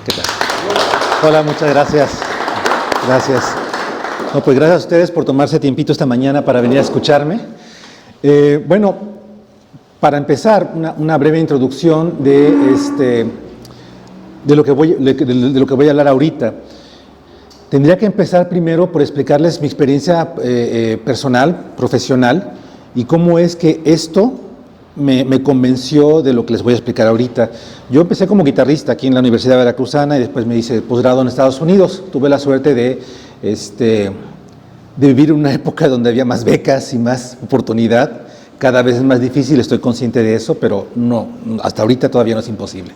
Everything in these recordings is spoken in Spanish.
¿Qué tal? Hola, muchas gracias. Gracias. No, pues gracias a ustedes por tomarse tiempito esta mañana para venir a escucharme. Bueno, para empezar, una breve introducción de lo que voy a hablar ahorita. Tendría que empezar primero por explicarles mi experiencia personal, profesional, y cómo es que esto me convenció de lo que les voy a explicar ahorita. Yo empecé como guitarrista aquí en la Universidad Veracruzana y después me hice posgrado en Estados Unidos. Tuve la suerte de vivir en una época donde había más becas y más oportunidad. Cada vez es más difícil, estoy consciente de eso, pero no, hasta ahorita todavía no es imposible.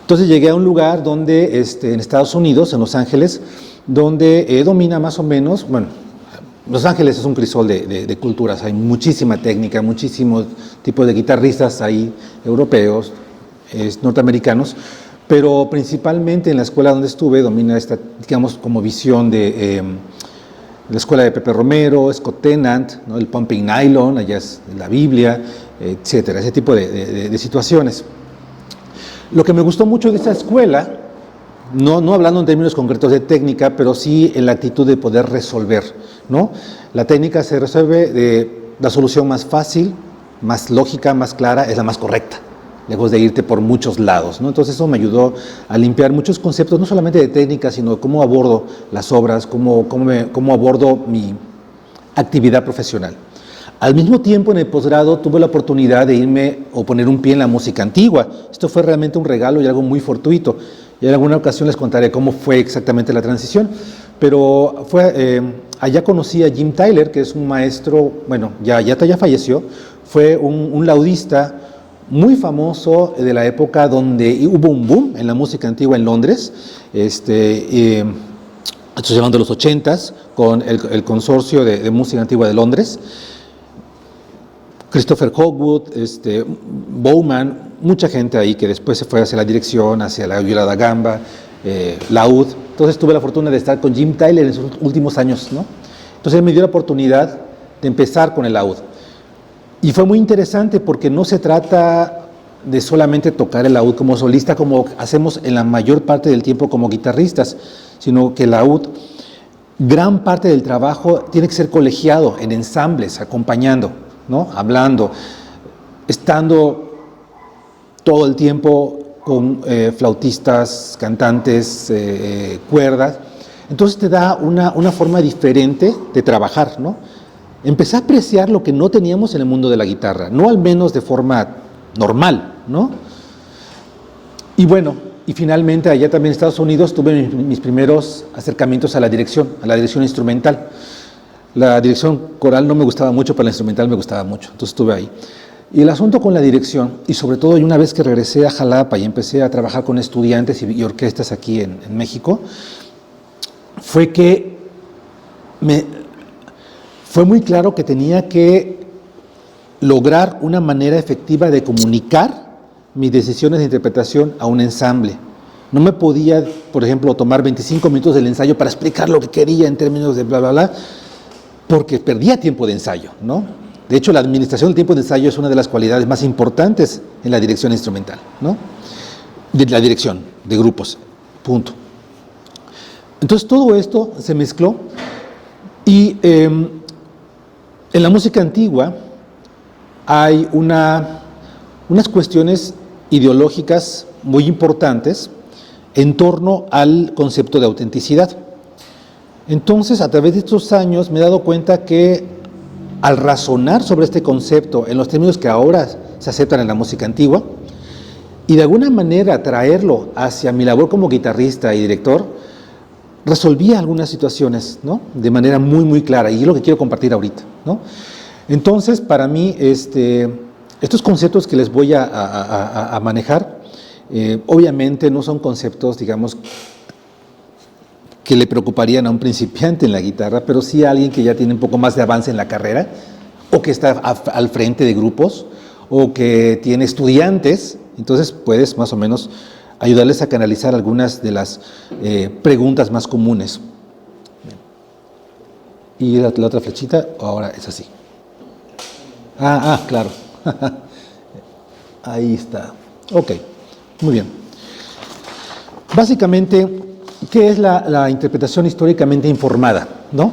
Entonces llegué a un lugar donde, en Estados Unidos, en Los Ángeles, donde domina más o menos, bueno, Los Ángeles es un crisol de culturas, hay muchísima técnica, muchísimos tipos de guitarristas ahí, europeos, norteamericanos, pero principalmente en la escuela donde estuve domina esta, digamos, como visión de la escuela de Pepe Romero, Scott Tennant, ¿no? El Pumping Nylon, allá es la Biblia, etcétera, ese tipo de situaciones. Lo que me gustó mucho de esta escuela, no hablando en términos concretos de técnica, pero sí en la actitud de poder resolver, ¿no? La técnica se resuelve de la solución más fácil, más lógica, más clara, es la más correcta, lejos de irte por muchos lados, ¿no? Entonces eso me ayudó a limpiar muchos conceptos, no solamente de técnica, sino de cómo abordo las obras, cómo abordo mi actividad profesional. Al mismo tiempo, en el posgrado, tuve la oportunidad de irme o poner un pie en la música antigua. Esto fue realmente un regalo y algo muy fortuito. Y en alguna ocasión les contaré cómo fue exactamente la transición. Pero allá conocí a Jim Tyler, que es un maestro, bueno, ya falleció. Fue un laudista muy famoso de la época donde hubo un boom en la música antigua en Londres. Estoy hablando de los 80s, con el consorcio de música antigua de Londres. Christopher Hogwood, Bowman, mucha gente ahí que después se fue hacia la dirección, hacia la viola da gamba, laúd. Entonces tuve la fortuna de estar con Jim Tyler en sus últimos años, ¿no? Entonces él me dio la oportunidad de empezar con el laúd. Y fue muy interesante porque no se trata de solamente tocar el laúd como solista, como hacemos en la mayor parte del tiempo como guitarristas, sino que el laúd, gran parte del trabajo tiene que ser colegiado en ensambles, acompañando, ¿no? Hablando, estando todo el tiempo con flautistas, cantantes, cuerdas. Entonces te da una forma diferente de trabajar, ¿no? Empecé a apreciar lo que no teníamos en el mundo de la guitarra, no al menos de forma normal, ¿no? Y bueno, y finalmente allá también en Estados Unidos tuve mis primeros acercamientos a la dirección instrumental. La dirección coral no me gustaba mucho, pero la instrumental me gustaba mucho, entonces estuve ahí. Y el asunto con la dirección, y sobre todo una vez que regresé a Jalapa y empecé a trabajar con estudiantes y orquestas aquí en México, fue que fue muy claro que tenía que lograr una manera efectiva de comunicar mis decisiones de interpretación a un ensamble. No me podía, por ejemplo, tomar 25 minutos del ensayo para explicar lo que quería en términos de bla, bla, bla, porque perdía tiempo de ensayo, ¿no? De hecho, la administración del tiempo de ensayo es una de las cualidades más importantes en la dirección instrumental, ¿no? De la dirección de grupos, punto. Entonces, todo esto se mezcló y en la música antigua hay unas cuestiones ideológicas muy importantes en torno al concepto de autenticidad. Entonces, a través de estos años me he dado cuenta que al razonar sobre este concepto en los términos que ahora se aceptan en la música antigua y de alguna manera traerlo hacia mi labor como guitarrista y director, resolvía algunas situaciones, ¿no? De manera muy, muy clara, y es lo que quiero compartir ahorita, ¿no? Entonces, para mí, estos conceptos que les voy a manejar, obviamente no son conceptos, digamos, que le preocuparían a un principiante en la guitarra, pero sí a alguien que ya tiene un poco más de avance en la carrera, o que está al frente de grupos, o que tiene estudiantes. Entonces puedes más o menos ayudarles a canalizar algunas de las preguntas más comunes. Y la otra flechita ahora es así. Claro. Ahí está. Ok, muy bien. Básicamente, ¿qué es la interpretación históricamente informada? ¿No?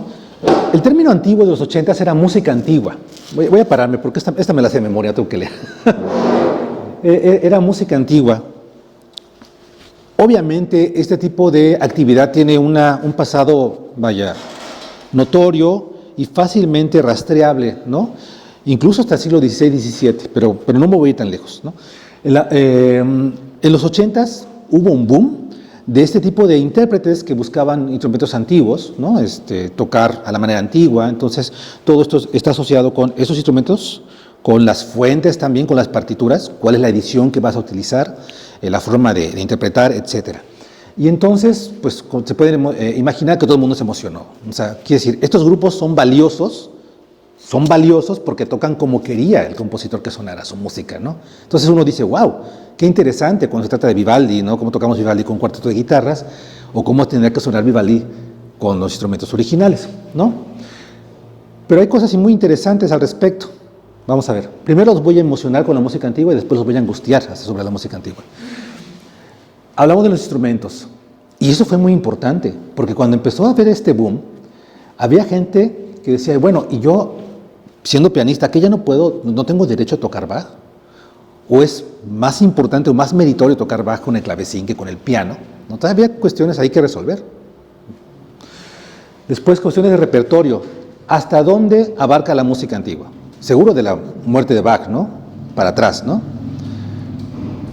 El término antiguo de los 80s era música antigua. Voy a pararme porque esta me la sé de memoria, tengo que leer. Era música antigua. Obviamente, este tipo de actividad tiene un pasado, notorio y fácilmente rastreable, ¿no? Incluso hasta el siglo XVI, XVII, pero no me voy a ir tan lejos, ¿no? En los 80s hubo un boom de este tipo de intérpretes que buscaban instrumentos antiguos, ¿no? Tocar a la manera antigua. Entonces, todo esto está asociado con esos instrumentos, con las fuentes también, con las partituras, cuál es la edición que vas a utilizar, la forma de interpretar, etc. Y entonces, pues se pueden imaginar que todo el mundo se emocionó. O sea, quiere decir, estos grupos son valiosos porque tocan como quería el compositor que sonara su música, ¿no? Entonces uno dice, wow, qué interesante cuando se trata de Vivaldi, ¿no? Cómo tocamos Vivaldi con cuarteto de guitarras, o cómo tendría que sonar Vivaldi con los instrumentos originales, ¿no? Pero hay cosas muy interesantes al respecto. Vamos a ver. Primero los voy a emocionar con la música antigua y después los voy a angustiar sobre la música antigua. Hablamos de los instrumentos. Y eso fue muy importante, porque cuando empezó a haber este boom, había gente que decía, bueno, y yo, siendo pianista, ¿que ya no tengo derecho a tocar Bach? ¿O es más importante o más meritorio tocar Bach con el clavecín que con el piano? ¿No? Todavía había cuestiones ahí que resolver. Después, cuestiones de repertorio. ¿Hasta dónde abarca la música antigua? Seguro de la muerte de Bach, ¿no? Para atrás, ¿no?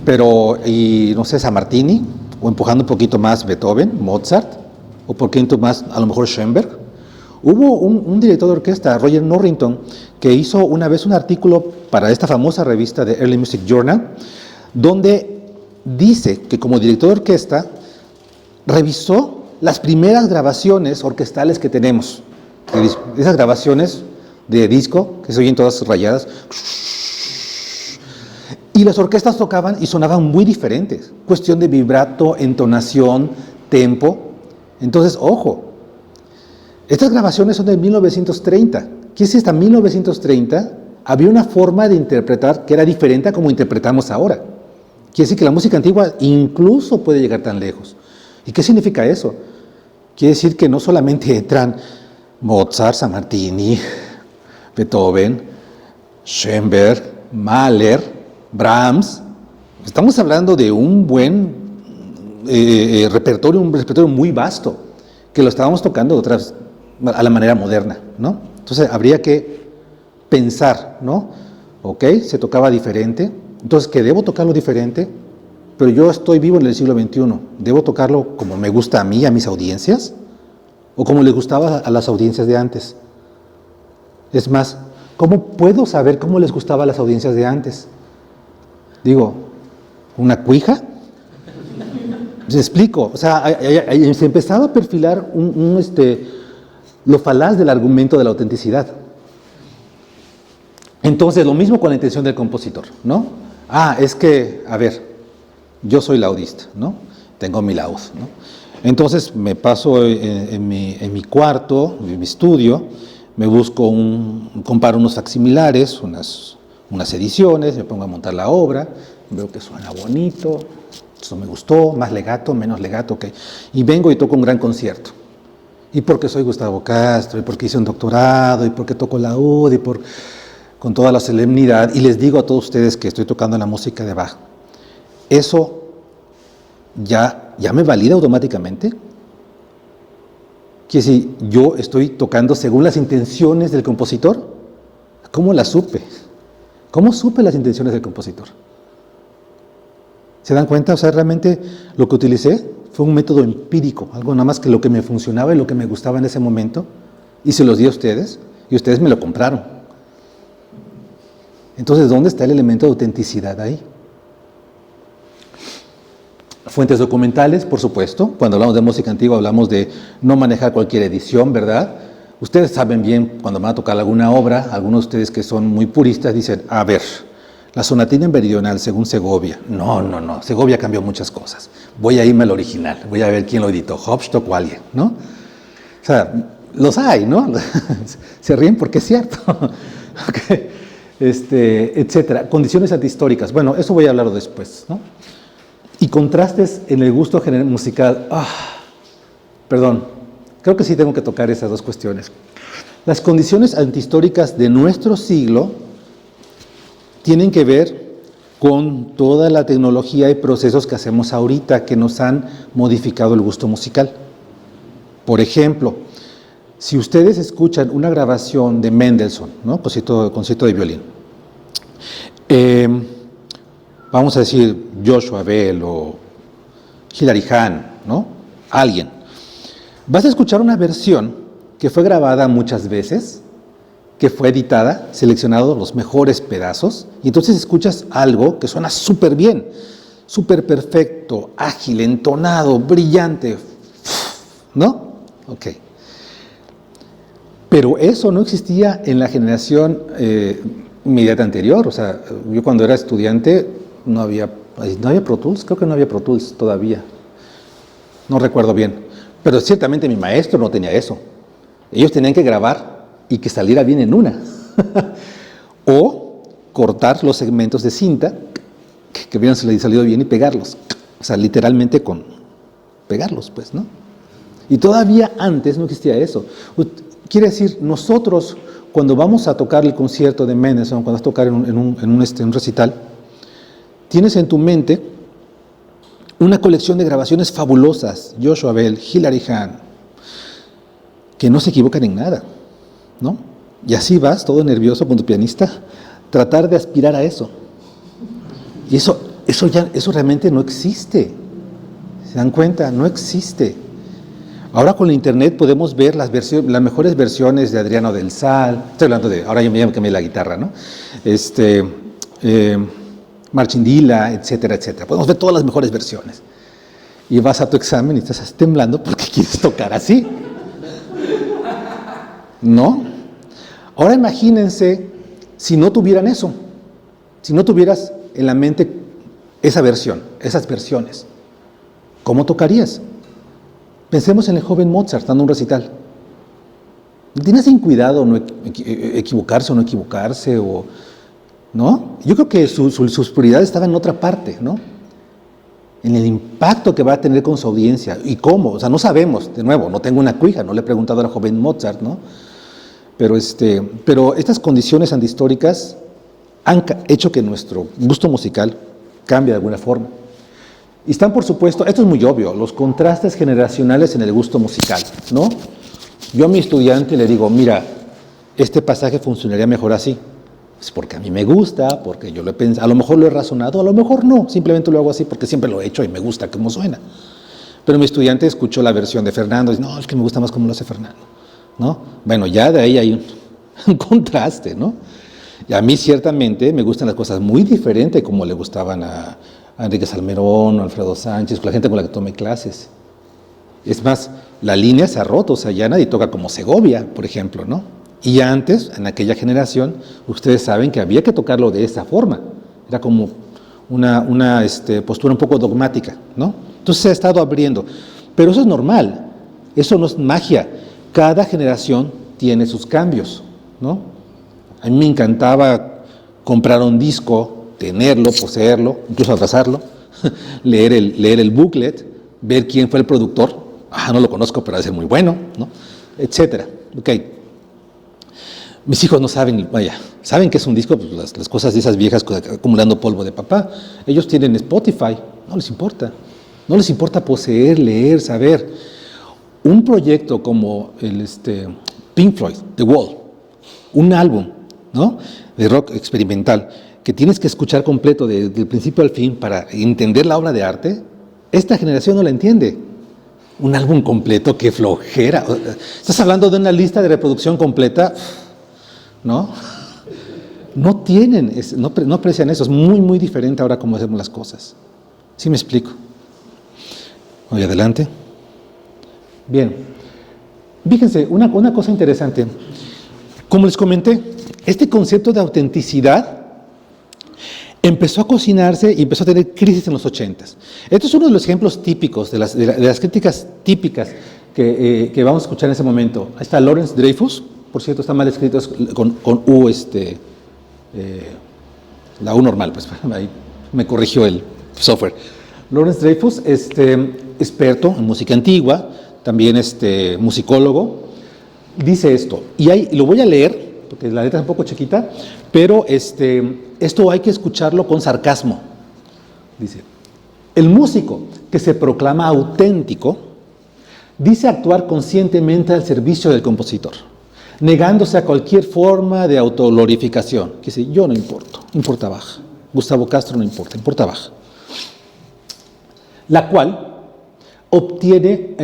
Pero, y no sé, Sammartini, o empujando un poquito más Beethoven, Mozart, o por qué más, a lo mejor Schoenberg. Hubo un director de orquesta, Roger Norrington, que hizo una vez un artículo para esta famosa revista de Early Music Journal, donde dice que como director de orquesta revisó las primeras grabaciones orquestales que tenemos. Esas grabaciones de disco, que se oyen todas rayadas, y las orquestas tocaban y sonaban muy diferentes. Cuestión de vibrato, entonación, tempo. Entonces, ojo, estas grabaciones son de 1930. ¿Qué es hasta 1930? Había una forma de interpretar que era diferente a como interpretamos ahora. Quiere decir que la música antigua incluso puede llegar tan lejos. ¿Y qué significa eso? Quiere decir que no solamente entran Mozart, Sammartini, Beethoven, Schoenberg, Mahler, Brahms. Estamos hablando de un buen repertorio, un repertorio muy vasto, que lo estábamos tocando a la manera moderna, ¿no? Entonces habría que pensar, ¿no? Ok, se tocaba diferente, entonces que debo tocarlo diferente, pero yo estoy vivo en el siglo XXI, ¿debo tocarlo como me gusta a mí, a mis audiencias? ¿O como les gustaba a las audiencias de antes? Es más, ¿cómo puedo saber cómo les gustaba a las audiencias de antes? Digo, ¿una cuija? Les explico, o sea, se empezaba a perfilar lo falaz del argumento de la autenticidad. Entonces, lo mismo con la intención del compositor, ¿no? Es que, a ver, yo soy laudista, ¿no? Tengo mi laúd, ¿no? Entonces, me paso en mi cuarto, en mi estudio, me busco comparo unos facsimilares, unas ediciones, me pongo a montar la obra, veo que suena bonito, eso me gustó, más legato, menos legato, ok. Y vengo y toco un gran concierto. Y porque soy Gustavo Castro, y porque hice un doctorado, y porque toco laúd, con toda la solemnidad, y les digo a todos ustedes que estoy tocando la música de Bach. ¿Eso ya me valida automáticamente? Quiere decir, yo estoy tocando según las intenciones del compositor. ¿Cómo las supe? ¿Cómo supe las intenciones del compositor? ¿Se dan cuenta? O sea, realmente lo que utilicé fue un método empírico, algo nada más que lo que me funcionaba y lo que me gustaba en ese momento, y se los di a ustedes, y ustedes me lo compraron. Entonces, ¿dónde está el elemento de autenticidad ahí? Fuentes documentales, por supuesto. Cuando hablamos de música antigua hablamos de no manejar cualquier edición, ¿verdad? Ustedes saben bien, cuando van a tocar alguna obra, algunos de ustedes que son muy puristas dicen, a ver, la sonatina en meridional según Segovia. No, Segovia cambió muchas cosas. Voy a irme al original, voy a ver quién lo editó, Hofstadter o alguien, ¿no? O sea, los hay, ¿no? Se ríen porque es cierto. Okay. Etcétera. Condiciones antihistóricas. Bueno, eso voy a hablar después, ¿no? y contrastes en el gusto musical. Perdón, creo que sí tengo que tocar esas dos cuestiones. Las condiciones antihistóricas de nuestro siglo tienen que ver con toda la tecnología y procesos que hacemos ahorita que nos han modificado el gusto musical. Por ejemplo, si ustedes escuchan una grabación de Mendelssohn, ¿no? Concierto de violín, vamos a decir Joshua Bell o Hilary Hahn, ¿no? Alguien. Vas a escuchar una versión que fue grabada muchas veces, que fue editada, seleccionado los mejores pedazos, y entonces escuchas algo que suena súper bien, súper perfecto, ágil, entonado, brillante, ¿no? Ok. Pero eso no existía en la generación inmediata anterior. O sea, yo cuando era estudiante no había Pro Tools, creo que no había Pro Tools todavía. No recuerdo bien. Pero ciertamente mi maestro no tenía eso. Ellos tenían que grabar y que saliera bien en una. O cortar los segmentos de cinta que hubieran salido bien y pegarlos. O sea, literalmente con pegarlos, pues, ¿no? Y todavía antes no existía eso. Quiere decir, nosotros cuando vamos a tocar el concierto de Mendelssohn, cuando vas a tocar en un recital, tienes en tu mente una colección de grabaciones fabulosas, Joshua Bell, Hilary Hahn, que no se equivocan en nada, ¿no? Y así vas, todo nervioso con tu pianista, tratar de aspirar a eso. Y eso realmente no existe. ¿Se dan cuenta? No existe. Ahora con la internet podemos ver las mejores versiones de Adriano del Sal. Estoy hablando de, ahora yo me cambié la guitarra, ¿no? Marchindila, etcétera, etcétera. Podemos ver todas las mejores versiones. Y vas a tu examen y estás temblando porque quieres tocar así. ¿No? Ahora imagínense si no tuvieran eso. Si no tuvieras en la mente esa versión, esas versiones. ¿Cómo tocarías? Pensemos en el joven Mozart dando un recital. ¿Tiene sin cuidado no equivocarse o no equivocarse? ¿No? Yo creo que sus prioridades estaban en otra parte, ¿no? En el impacto que va a tener con su audiencia. ¿Y cómo? O sea, no sabemos, de nuevo, no tengo una cuija, no le he preguntado al joven Mozart, ¿no? Pero estas condiciones antihistóricas han hecho que nuestro gusto musical cambie de alguna forma. Y están, por supuesto, esto es muy obvio, los contrastes generacionales en el gusto musical, ¿no? Yo a mi estudiante le digo, mira, este pasaje funcionaría mejor así. Es porque a mí me gusta, porque yo lo he pensado, a lo mejor lo he razonado, a lo mejor no, simplemente lo hago así porque siempre lo he hecho y me gusta cómo suena. Pero mi estudiante escuchó la versión de Fernando y dice, no, es que me gusta más cómo lo hace Fernando, ¿no? Bueno, ya de ahí hay un contraste, ¿no? Y a mí ciertamente me gustan las cosas muy diferentes como le gustaban a Enrique Salmerón o Alfredo Sánchez, con la gente con la que tomé clases. Es más, la línea se ha roto, o sea, ya nadie toca como Segovia, por ejemplo, ¿no? Y antes, en aquella generación, ustedes saben que había que tocarlo de esa forma. Era como una postura un poco dogmática, ¿no? Entonces se ha estado abriendo. Pero eso es normal, eso no es magia. Cada generación tiene sus cambios, ¿no? A mí me encantaba comprar un disco, tenerlo, poseerlo, incluso abrazarlo, leer el booklet, ver quién fue el productor, no lo conozco, pero debe ser muy bueno, ¿no? Etcétera. Okay. Mis hijos no saben, saben que es un disco, pues las cosas de esas viejas acumulando polvo de papá. Ellos tienen Spotify, no les importa. No les importa poseer, leer, saber. Un proyecto como el Pink Floyd, The Wall, un álbum, ¿no? De rock experimental, que tienes que escuchar completo del principio al fin para entender la obra de arte, esta generación no la entiende. Un álbum completo, qué flojera. Estás hablando de una lista de reproducción completa, ¿no? No tienen, no aprecian eso. Es muy, muy diferente ahora cómo hacemos las cosas. ¿Sí me explico? Voy adelante. Bien. Fíjense, una cosa interesante. Como les comenté, este concepto de autenticidad empezó a cocinarse y empezó a tener crisis en los 80s. Este es uno de los ejemplos típicos, de las críticas típicas que vamos a escuchar en ese momento. Ahí está Lawrence Dreyfus, por cierto, está mal escrito con U, la U normal, pues ahí me corrigió el software. Lawrence Dreyfus, experto en música antigua, también musicólogo, dice esto, y lo voy a leer, porque la letra es un poco chiquita, pero esto hay que escucharlo con sarcasmo. Dice, el músico que se proclama auténtico dice actuar conscientemente al servicio del compositor, negándose a cualquier forma de autoglorificación. Que dice, yo no importo, importa Bach. Gustavo Castro no importa, importa Bach. La cual obtiene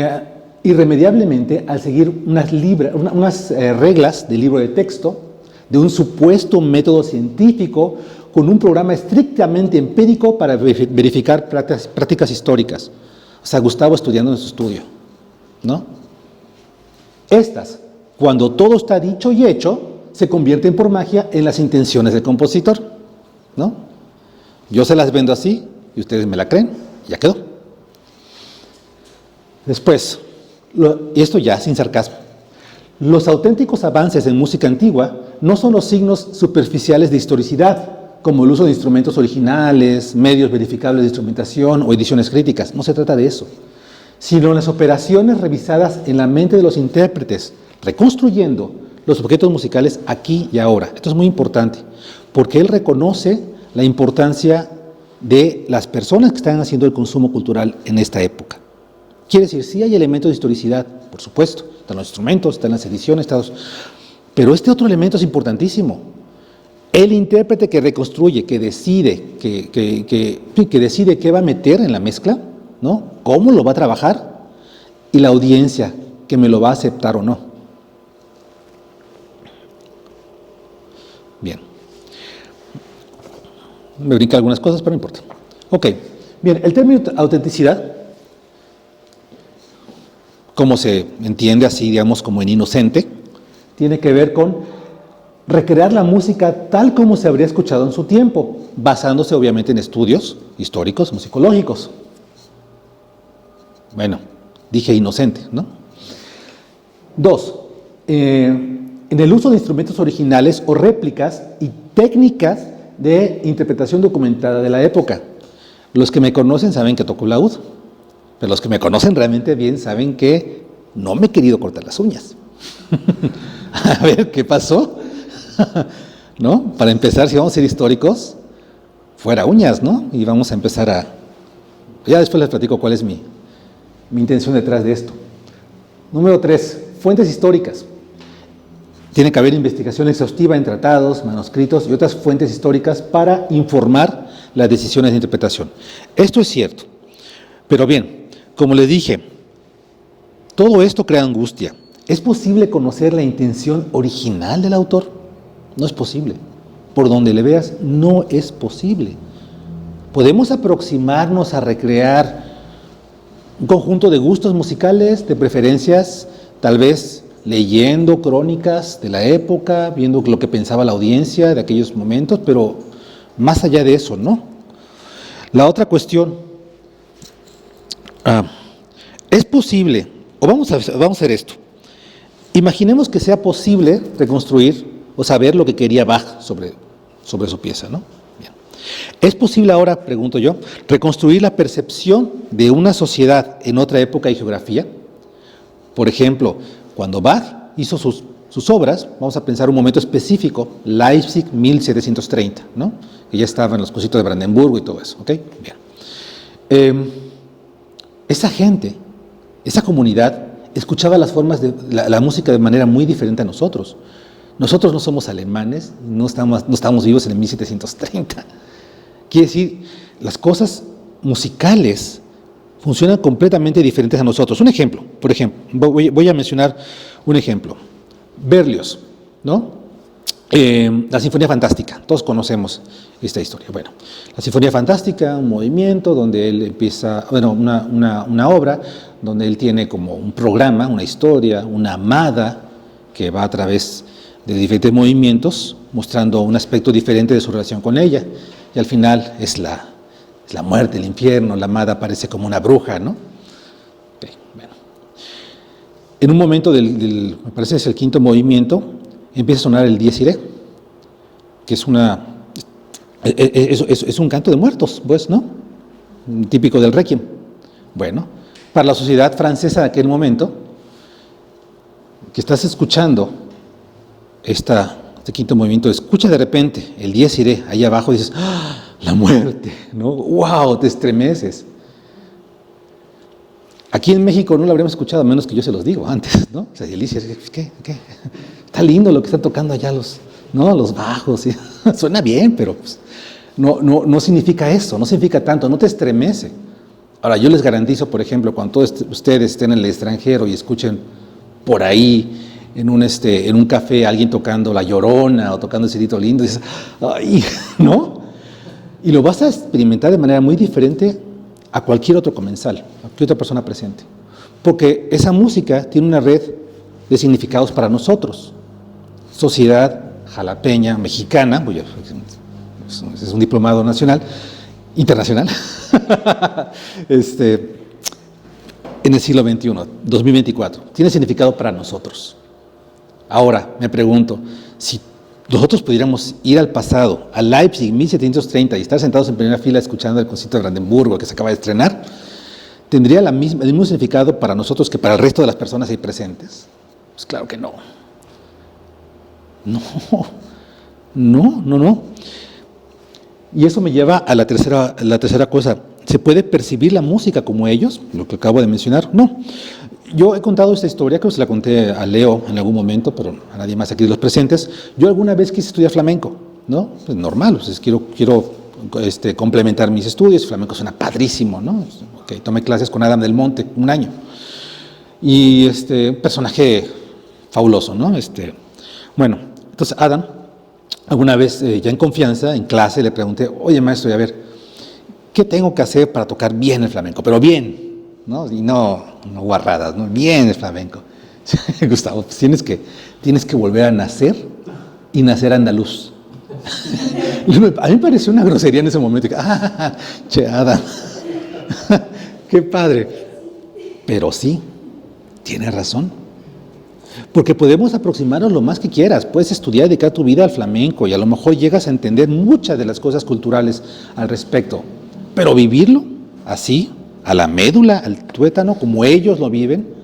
irremediablemente al seguir unas reglas del libro de texto, de un supuesto método científico, con un programa estrictamente empírico para verificar prácticas históricas. O sea, Gustavo estudiando en su estudio, ¿no? Estas, cuando todo está dicho y hecho, se convierten por magia en las intenciones del compositor, ¿no? Yo se las vendo así y ustedes me la creen, y ya quedó. Después, y esto ya sin sarcasmo, los auténticos avances en música antigua no son los signos superficiales de historicidad, como el uso de instrumentos originales, medios verificables de instrumentación o ediciones críticas. No se trata de eso, sino las operaciones revisadas en la mente de los intérpretes, reconstruyendo los objetos musicales aquí y ahora. Esto es muy importante, porque él reconoce la importancia de las personas que están haciendo el consumo cultural en esta época. Quiere decir, sí hay elementos de historicidad, por supuesto, están los instrumentos, están las ediciones, pero este otro elemento es importantísimo. El intérprete que reconstruye, que decide, que decide qué va a meter en la mezcla, ¿no? Cómo lo va a trabajar, y la audiencia que me lo va a aceptar o no. Bien. Me brinca algunas cosas, pero no importa. Ok, bien, el término autenticidad, como se entiende así, digamos, como en inocente, tiene que ver con recrear la música tal como se habría escuchado en su tiempo, basándose obviamente en estudios históricos, musicológicos. Bueno, dije inocente, ¿no? 2. En el uso de instrumentos originales o réplicas y técnicas de interpretación documentada de la época. Los que me conocen saben que toco laúd, pero los que me conocen realmente bien saben que no me he querido cortar las uñas. A ver, ¿qué pasó? ¿No? Para empezar, si vamos a ser históricos, fuera uñas, ¿no? Y vamos a empezar a... Ya después les platico cuál es mi intención detrás de esto. Número 3, fuentes históricas. Tiene que haber investigación exhaustiva en tratados, manuscritos y otras fuentes históricas para informar las decisiones de interpretación. Esto es cierto. Pero bien, como les dije, todo esto crea angustia. ¿Es posible conocer la intención original del autor? No es posible. Por donde le veas, no es posible. Podemos aproximarnos a recrear un conjunto de gustos musicales, de preferencias, tal vez leyendo crónicas de la época, viendo lo que pensaba la audiencia de aquellos momentos, pero más allá de eso, ¿no? La otra cuestión, es posible, o vamos a hacer esto. Imaginemos que sea posible reconstruir o saber lo que quería Bach sobre su pieza, ¿no? Bien. ¿Es posible ahora, pregunto yo, reconstruir la percepción de una sociedad en otra época y geografía? Por ejemplo, cuando Bach hizo sus obras, vamos a pensar un momento específico, Leipzig 1730, ¿no? Que ya estaba en los cositos de Brandenburgo y todo eso, ¿ok? Bien. Esa gente, esa comunidad, escuchaba las formas de la música de manera muy diferente a nosotros. Nosotros no somos alemanes, no estamos vivos en el 1730. Quiere decir, las cosas musicales funcionan completamente diferentes a nosotros. Un ejemplo, por ejemplo, voy a mencionar un ejemplo. Berlioz, ¿no? La Sinfonía Fantástica, todos conocemos esta historia. Bueno, la Sinfonía Fantástica, un movimiento donde él empieza, bueno, una obra donde él tiene como un programa, una historia, una amada que va a través de diferentes movimientos, mostrando un aspecto diferente de su relación con ella, y al final es la muerte, el infierno, la amada aparece como una bruja, ¿no? Okay, bueno. En un momento me parece que es el quinto movimiento, empieza a sonar el Dies Irae, que es un canto de muertos, pues, ¿no? típico del Requiem. Bueno, para la sociedad francesa de aquel momento, que estás escuchando este quinto movimiento, escucha de repente el Dies Irae ahí abajo y dices, ¡ah, la muerte! ¿No? ¡Wow! Te estremeces. Aquí en México no lo habríamos escuchado, a menos que yo se los digo antes, ¿no? O sea, Alicia, ¿qué? Está lindo lo que están tocando allá los bajos, ¿sí? Suena bien, pero pues, no significa eso, no significa tanto, no te estremece. Ahora, yo les garantizo, por ejemplo, cuando todos ustedes estén en el extranjero y escuchen por ahí en un café alguien tocando La Llorona o tocando El Cirito Lindo, dices, ¡ay! ¿No? Y lo vas a experimentar de manera muy diferente a cualquier otro comensal, a cualquier otra persona presente. Porque esa música tiene una red de significados para nosotros. Sociedad jalapeña, mexicana, es un diplomado internacional, en el siglo XXI, 2024. Tiene significado para nosotros. Ahora, me pregunto, si nosotros pudiéramos ir al pasado, a Leipzig, 1730, y estar sentados en primera fila escuchando el concierto de Brandenburgo que se acaba de estrenar, ¿tendría el mismo significado para nosotros que para el resto de las personas ahí presentes? Pues claro que no. No. Y eso me lleva a la tercera cosa. ¿Se puede percibir la música como ellos? Lo que acabo de mencionar. No. Yo he contado esta historia, creo que se la conté a Leo en algún momento, pero a nadie más aquí de los presentes. Yo alguna vez quise estudiar flamenco, ¿no? Pues normal, quiero complementar mis estudios. Flamenco suena padrísimo, ¿no? Okay, tomé clases con Adam del Monte un año. Y un personaje fabuloso, ¿no? Bueno, entonces Adam, alguna vez ya en confianza, en clase, le pregunté, oye maestro, a ver, ¿qué tengo que hacer para tocar bien el flamenco? Pero bien, ¿no? Y no guarradas, ¿no? Bien el flamenco. Gustavo, pues tienes que volver a nacer y nacer andaluz. A mí me pareció una grosería en ese momento. Che, Adam, qué padre. Pero sí, tiene razón. Porque podemos aproximarnos lo más que quieras. Puedes estudiar y dedicar tu vida al flamenco y a lo mejor llegas a entender muchas de las cosas culturales al respecto. Pero vivirlo así, a la médula, al tuétano, como ellos lo viven.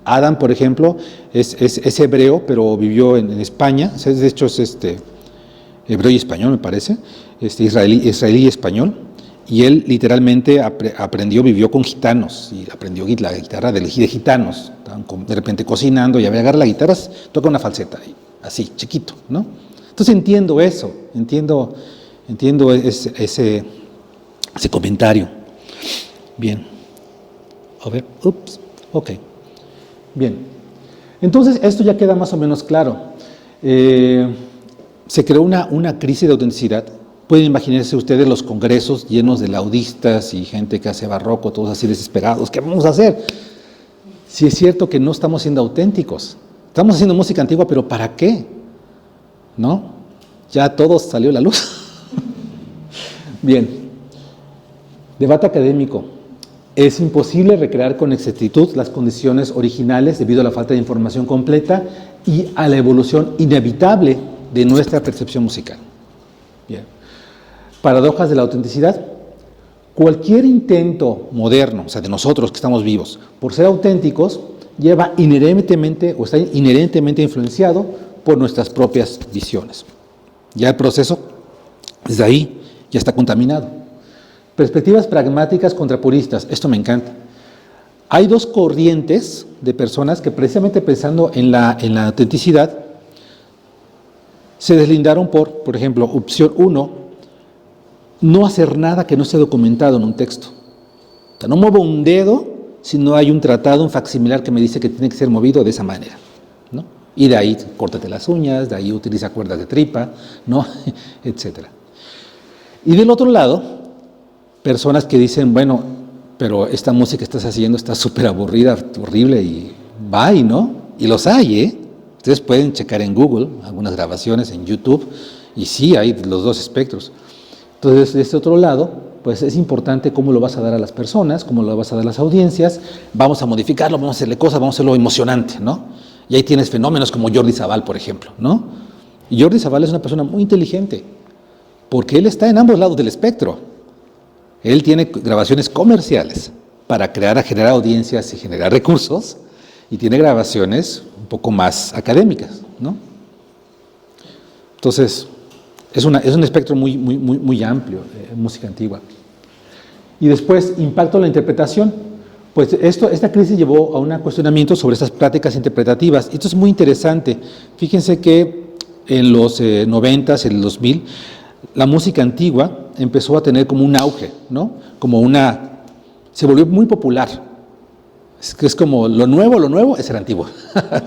Adam, por ejemplo, es hebreo, pero vivió en España. De hecho, es hebreo y español, me parece. Israelí y español. Y él literalmente vivió con gitanos y aprendió la guitarra de gitanos. Estaban de repente cocinando y agarra la guitarra, toca una falseta, así, chiquito, ¿no? Entonces entiendo eso, entiendo ese comentario. Bien. A ver, ok. Bien. Entonces esto ya queda más o menos claro. Se creó una crisis de autenticidad. Pueden imaginarse ustedes los congresos llenos de laudistas y gente que hace barroco, todos así desesperados. ¿Qué vamos a hacer? Si es cierto que no estamos siendo auténticos. Estamos haciendo música antigua, pero ¿para qué? ¿No? Ya todo salió a la luz. Bien. Debate académico. Es imposible recrear con exactitud las condiciones originales debido a la falta de información completa y a la evolución inevitable de nuestra percepción musical. Bien. Paradojas de la autenticidad. Cualquier intento moderno, o sea, de nosotros que estamos vivos, por ser auténticos, lleva inherentemente o está inherentemente influenciado por nuestras propias visiones. Ya el proceso, desde ahí, ya está contaminado. Perspectivas pragmáticas contra puristas. Esto me encanta. Hay dos corrientes de personas que precisamente pensando en la autenticidad, se deslindaron por ejemplo, opción 1, no hacer nada que no esté documentado en un texto. O sea, no muevo un dedo si no hay un tratado, un facsimilar que me dice que tiene que ser movido de esa manera, ¿no? Y de ahí córtate las uñas, de ahí utiliza cuerdas de tripa, ¿no? Etcétera. Y del otro lado, personas que dicen, bueno, pero esta música que estás haciendo está súper aburrida, horrible y bye, ¿no? Y los hay, ¿eh? Ustedes pueden checar en Google algunas grabaciones en YouTube y sí, hay los dos espectros. Entonces, de este otro lado, pues es importante cómo lo vas a dar a las personas, cómo lo vas a dar a las audiencias, vamos a modificarlo, vamos a hacerle cosas, vamos a hacerlo emocionante, ¿no? Y ahí tienes fenómenos como Jordi Savall, por ejemplo, ¿no? Y Jordi Savall es una persona muy inteligente, porque él está en ambos lados del espectro. Él tiene grabaciones comerciales para generar audiencias y generar recursos, y tiene grabaciones un poco más académicas, ¿no? Entonces, es un espectro muy amplio, música antigua. Y después, impacto en la interpretación. Pues esta crisis llevó a un cuestionamiento sobre estas prácticas interpretativas. Esto es muy interesante. Fíjense que en los 90s, en el 2000, la música antigua empezó a tener como un auge, ¿no? Se volvió muy popular. Es como lo nuevo es el antiguo.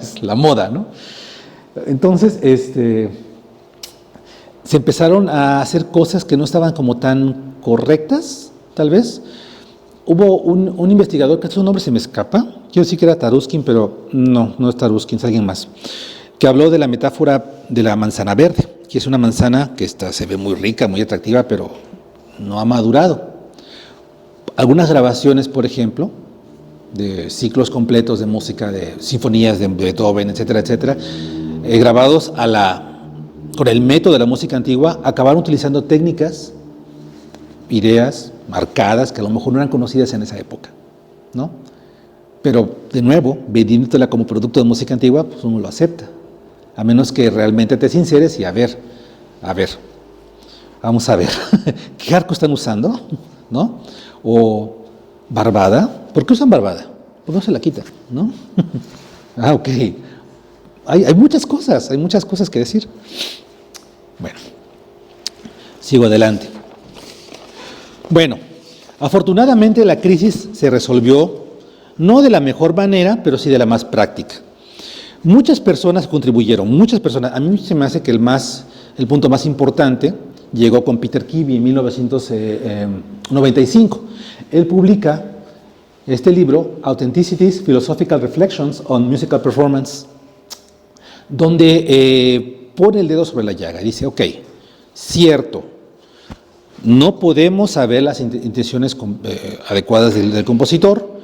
Es la moda, ¿no? Entonces, se empezaron a hacer cosas que no estaban como tan correctas, tal vez. Hubo un investigador, que su nombre se me escapa, quiero decir que era Taruskin, pero no es Taruskin, es alguien más, que habló de la metáfora de la manzana verde, que es una manzana que se ve muy rica, muy atractiva, pero no ha madurado. Algunas grabaciones, por ejemplo, de ciclos completos de música, de sinfonías de Beethoven, etcétera, etcétera, grabados con el método de la música antigua, acabaron utilizando técnicas, ideas marcadas que a lo mejor no eran conocidas en esa época, ¿no? Pero, de nuevo, vendiéndola como producto de música antigua, pues uno lo acepta, a menos que realmente te sinceres y a ver, vamos a ver, ¿qué arco están usando? ¿No? O barbada, ¿por qué usan barbada? ¿Por qué no se la quitan? ¿No? Ok, hay muchas cosas que decir. Bueno, sigo adelante. Bueno, afortunadamente la crisis se resolvió no de la mejor manera, pero sí de la más práctica. Muchas personas contribuyeron, a mí se me hace que el punto más importante llegó con Peter Kibbe en 1995. Él publica este libro, Authenticities, Philosophical Reflections on Musical Performance, donde pone el dedo sobre la llaga y dice, ok, cierto, no podemos saber las intenciones adecuadas del compositor,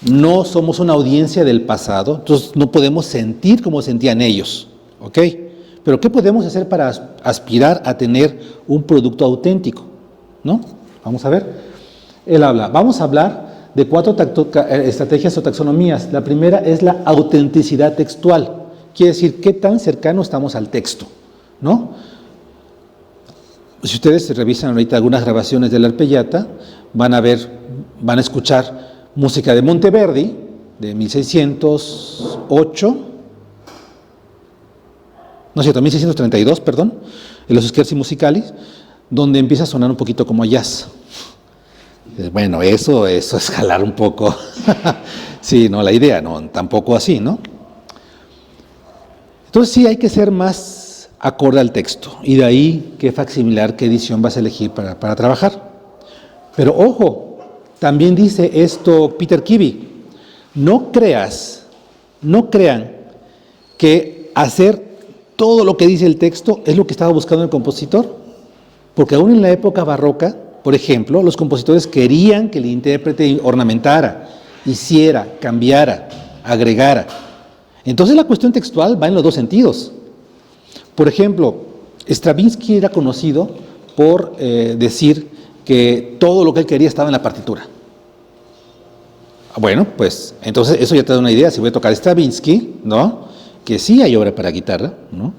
no somos una audiencia del pasado, entonces no podemos sentir como sentían ellos, ¿ok? Pero ¿qué podemos hacer para aspirar a tener un producto auténtico? ¿No? Vamos a ver. Él vamos a hablar de 4 estrategias o taxonomías. La primera es la autenticidad textual, quiere decir qué tan cercano estamos al texto, ¿no? Si ustedes revisan ahorita algunas grabaciones de la Arpellata, van a escuchar música de Monteverdi, de 1632, perdón, en los Scherzi musicali, donde empieza a sonar un poquito como jazz. Bueno, eso es jalar un poco. Sí, no, la idea, no, tampoco así, ¿no? Entonces sí hay que ser más acorde al texto, y de ahí qué facsimilar, qué edición vas a elegir para trabajar. Pero ojo, también dice esto Peter Kibbe, no crean que hacer todo lo que dice el texto es lo que estaba buscando el compositor, porque aún en la época barroca, por ejemplo, los compositores querían que el intérprete ornamentara, hiciera, cambiara, agregara. Entonces la cuestión textual va en los dos sentidos. Por ejemplo, Stravinsky era conocido por decir que todo lo que él quería estaba en la partitura. Bueno, pues entonces eso ya te da una idea. Si voy a tocar Stravinsky, ¿no? Que sí hay obra para guitarra, ¿no?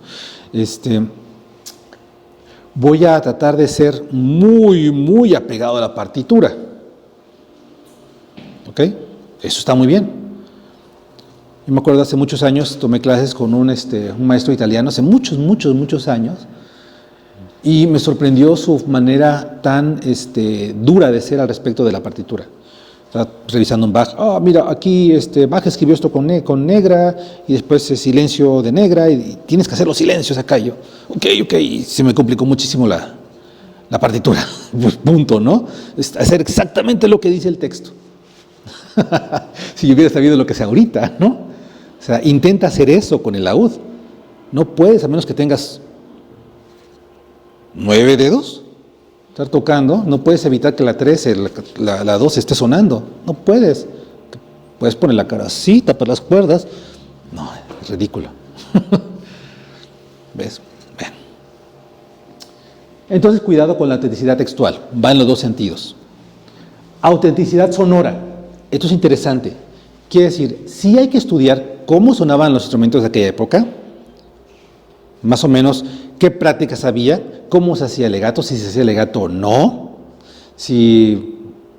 Voy a tratar de ser muy apegado a la partitura. ¿Ok? Eso está muy bien. Yo me acuerdo hace muchos años tomé clases con un maestro italiano, hace muchos años, y me sorprendió su manera tan dura de ser al respecto de la partitura. Estaba revisando un Bach, mira, aquí Bach escribió esto con negra, y después silencio de negra, y tienes que hacer los silencios acá. Y yo, ok, y se me complicó muchísimo la partitura, pues punto, ¿no? Hacer exactamente lo que dice el texto. Si yo hubiera sabido lo que sé ahorita, ¿no? O sea, intenta hacer eso con el laúd. No puedes, a menos que tengas 9 dedos, estar tocando, no puedes evitar que la 13, la 12 esté sonando. No puedes. Puedes poner la cara así, tapar las cuerdas. No, es ridículo. ¿Ves? Bueno. Entonces, cuidado con la autenticidad textual. Va en los dos sentidos. Autenticidad sonora. Esto es interesante. Quiere decir, sí hay que estudiar cómo sonaban los instrumentos de aquella época, más o menos qué prácticas había, cómo se hacía legato, si se hacía legato o no, si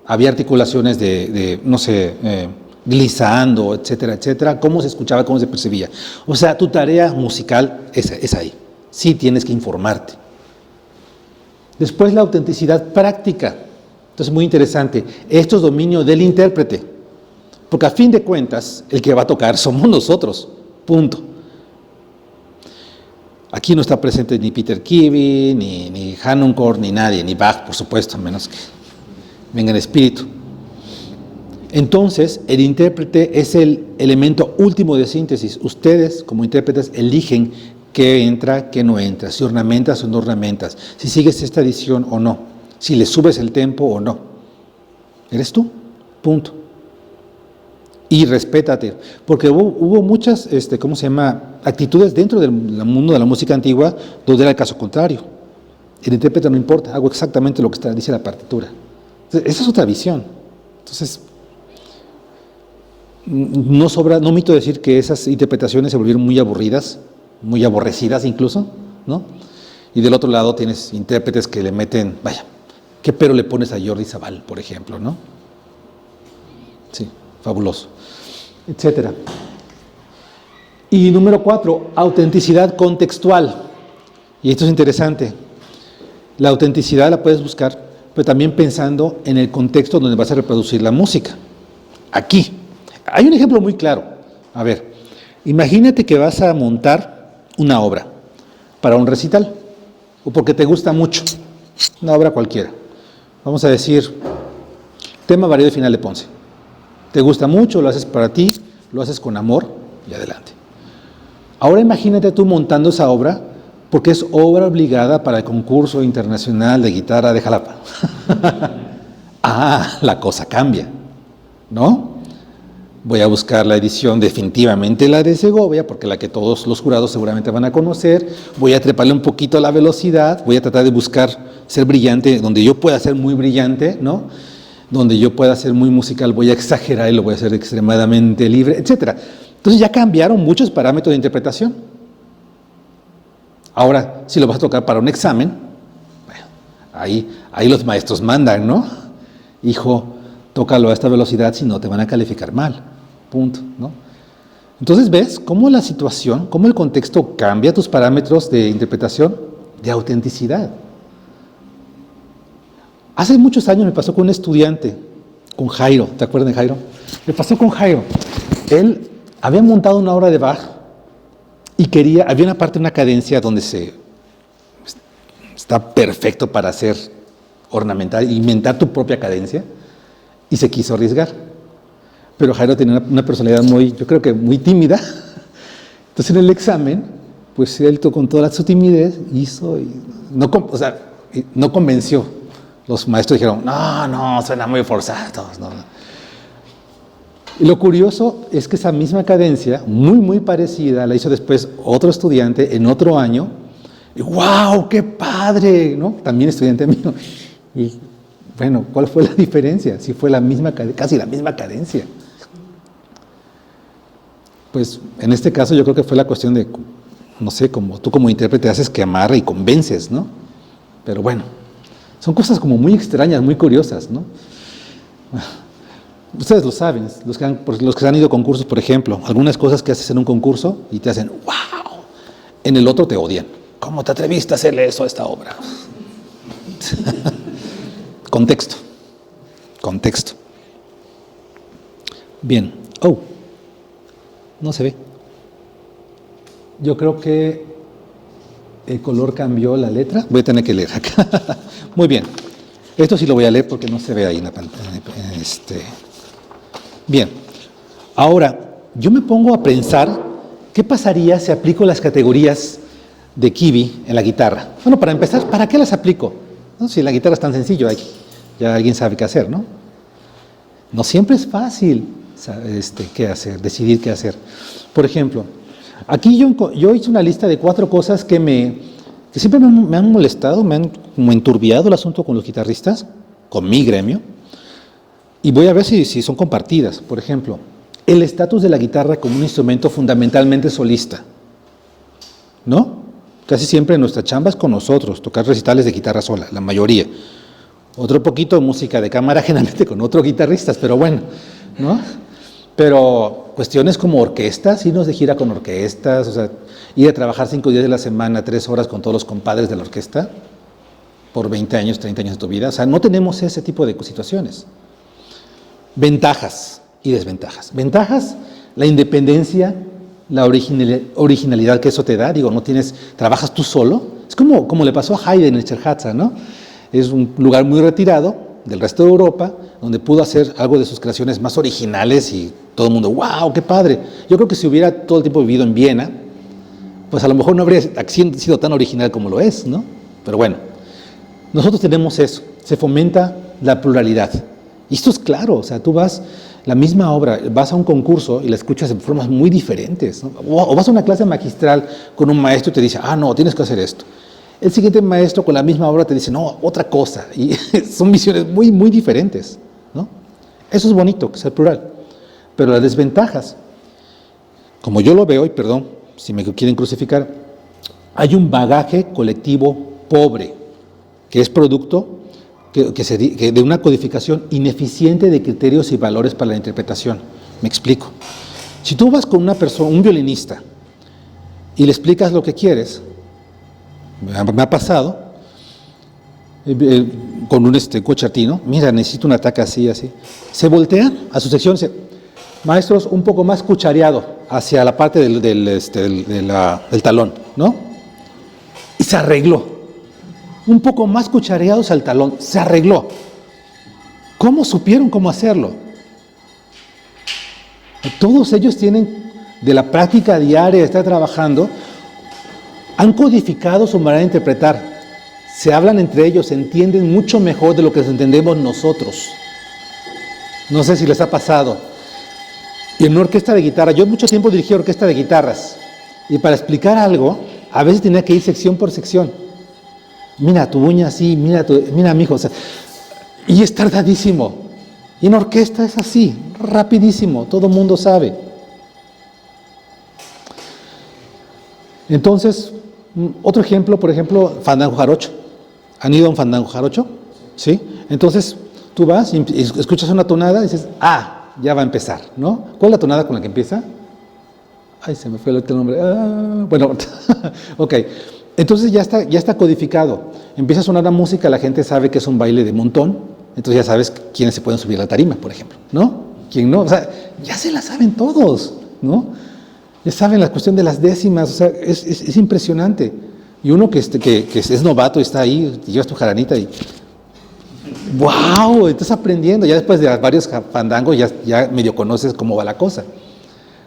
había articulaciones no sé, glissando, etcétera, etcétera, cómo se escuchaba, cómo se percibía. O sea, tu tarea musical es ahí. Sí tienes que informarte. Después la autenticidad práctica. Entonces, muy interesante. Esto es dominio del intérprete. Porque a fin de cuentas, el que va a tocar somos nosotros. Punto. Aquí no está presente ni Peter Kivy, ni Harnoncourt, ni nadie, ni Bach, por supuesto, a menos que venga en espíritu. Entonces, el intérprete es el elemento último de síntesis. Ustedes, como intérpretes, eligen qué entra, qué no entra, si ornamentas o no ornamentas, si sigues esta edición o no, si le subes el tempo o no. Eres tú, punto. Y respétate, porque hubo muchas, actitudes dentro del mundo de la música antigua donde era el caso contrario. El intérprete no importa, hago exactamente lo que dice la partitura. Entonces, esa es otra visión. Entonces, no omito decir que esas interpretaciones se volvieron muy aburridas, muy aborrecidas incluso, ¿no? Y del otro lado tienes intérpretes que le meten, vaya, ¿qué pero le pones a Jordi Sabal, por ejemplo, no? Sí, fabuloso, etcétera. Y número 4, autenticidad contextual. Y esto es interesante. La autenticidad la puedes buscar, pero también pensando en el contexto donde vas a reproducir la música. Aquí. Hay un ejemplo muy claro. A ver, imagínate que vas a montar una obra para un recital, o porque te gusta mucho, una obra cualquiera. Vamos a decir, tema variado y final de Ponce. Te gusta mucho, lo haces para ti, lo haces con amor y adelante. Ahora imagínate tú montando esa obra porque es obra obligada para el concurso internacional de guitarra de Jalapa. La cosa cambia, ¿no? Voy a buscar la edición definitivamente la de Segovia, porque la que todos los jurados seguramente van a conocer. Voy a treparle un poquito a la velocidad, voy a tratar de buscar ser brillante, donde yo pueda ser muy brillante, ¿no? Donde yo pueda ser muy musical, voy a exagerar y lo voy a hacer extremadamente libre, etc. Entonces ya cambiaron muchos parámetros de interpretación. Ahora, si lo vas a tocar para un examen, bueno, ahí los maestros mandan, ¿no? Hijo, tócalo a esta velocidad, si no te van a calificar mal. Punto, ¿no? Entonces ves cómo la situación, cómo el contexto cambia tus parámetros de interpretación, de autenticidad. Hace muchos años me pasó con un estudiante, con Jairo, ¿te acuerdas de Jairo? Me pasó con Jairo. Él había montado una obra de Bach y había una parte, una cadencia donde está perfecto para hacer ornamental, inventar tu propia cadencia, y se quiso arriesgar. Pero Jairo tenía una personalidad yo creo que muy tímida. Entonces en el examen, pues él con toda su timidez hizo, no convenció. Los maestros dijeron, no, suena muy forzado. No. Y lo curioso es que esa misma cadencia, muy, muy parecida, la hizo después otro estudiante en otro año. Y ¡wow, qué padre! ¿No? También estudiante mío. Y bueno, ¿cuál fue la diferencia? Si fue casi la misma cadencia. Pues en este caso yo creo que fue la cuestión de, no sé, como tú como intérprete haces que amarre y convences, ¿no? Pero bueno, son cosas como muy extrañas, muy curiosas, ¿no? Ustedes lo saben, los que han ido a concursos, por ejemplo, algunas cosas que haces en un concurso y te hacen ¡wow! En el otro te odian. ¿Cómo te atreviste a hacerle eso a esta obra? Contexto. Bien. No se ve. Yo creo que el color cambió la letra. Voy a tener que leer acá. Muy bien. Esto sí lo voy a leer porque no se ve ahí en la pantalla. Bien. Ahora, yo me pongo a pensar qué pasaría si aplico las categorías de Kivy en la guitarra. Bueno, para empezar, ¿para qué las aplico? ¿No? Si la guitarra es tan sencillo, ya alguien sabe qué hacer, ¿no? No siempre es fácil qué hacer, decidir qué hacer. Por ejemplo, aquí yo hice una lista de 4 cosas que siempre me han molestado, me han como enturbiado el asunto con los guitarristas, con mi gremio. Y voy a ver si son compartidas. Por ejemplo, el estatus de la guitarra como un instrumento fundamentalmente solista, ¿no? Casi siempre nuestra chamba es con nosotros, tocar recitales de guitarra sola, la mayoría. Otro poquito de música de cámara, generalmente con otros guitarristas, pero bueno, ¿no? Pero cuestiones como orquestas, irnos de gira con orquestas, o sea, ir a trabajar 5 días de la semana, 3 horas con todos los compadres de la orquesta, por 20 años, 30 años de tu vida, o sea, no tenemos ese tipo de situaciones. Ventajas y desventajas. Ventajas, la independencia, la originalidad que eso te da, digo, no tienes, trabajas tú solo, es como le pasó a Haydn en Cherhatza, ¿no? Es un lugar muy retirado del resto de Europa, donde pudo hacer algo de sus creaciones más originales y todo el mundo, ¡wow, qué padre! Yo creo que si hubiera todo el tiempo vivido en Viena, pues a lo mejor no habría sido tan original como lo es, ¿no? Pero bueno, nosotros tenemos eso, se fomenta la pluralidad. Y esto es claro, o sea, tú vas, la misma obra, vas a un concurso y la escuchas de formas muy diferentes, ¿no? O vas a una clase magistral con un maestro y te dice, no, tienes que hacer esto. El siguiente maestro con la misma obra te dice, no, otra cosa. Y son visiones muy, muy diferentes, ¿no? Eso es bonito, ser plural. Pero las desventajas, como yo lo veo, y perdón si me quieren crucificar, hay un bagaje colectivo pobre, que es producto de una codificación ineficiente de criterios y valores para la interpretación. Me explico. Si tú vas con una persona, un violinista, y le explicas lo que quieres, me ha pasado, con un concertino, mira, necesito un ataque así, así. Se voltea a su sección y dice, maestros, un poco más cuchareado hacia la parte del talón, ¿no? Y se arregló. Un poco más cuchareados al talón, se arregló. ¿Cómo supieron cómo hacerlo? Todos ellos tienen, de la práctica diaria de estar trabajando, han codificado su manera de interpretar. Se hablan entre ellos, se entienden mucho mejor de lo que entendemos nosotros. No sé si les ha pasado. Y en una orquesta de guitarra, yo mucho tiempo dirigí orquesta de guitarras, y para explicar algo, a veces tenía que ir sección por sección. Mira tu uña así, mira mijo, o sea, y es tardadísimo. Y en orquesta es así, rapidísimo, todo el mundo sabe. Entonces, otro ejemplo, por ejemplo, fandango jarocho. ¿Han ido a un fandango jarocho? ¿Sí? Entonces, tú vas y escuchas una tonada y dices, ya va a empezar, ¿no? ¿Cuál es la tonada con la que empieza? Ay, se me fue el nombre. Bueno, ok. Entonces ya está codificado. Empieza a sonar la música, la gente sabe que es un baile de montón, entonces ya sabes quiénes se pueden subir a la tarima, por ejemplo, ¿no? ¿Quién no? O sea, ya se la saben todos, ¿no? Ya saben la cuestión de las décimas, o sea, es impresionante. Y uno que es novato y está ahí, y llevas tu jaranita y ¡wow! Estás aprendiendo. Ya después de varios fandangos ya medio conoces cómo va la cosa.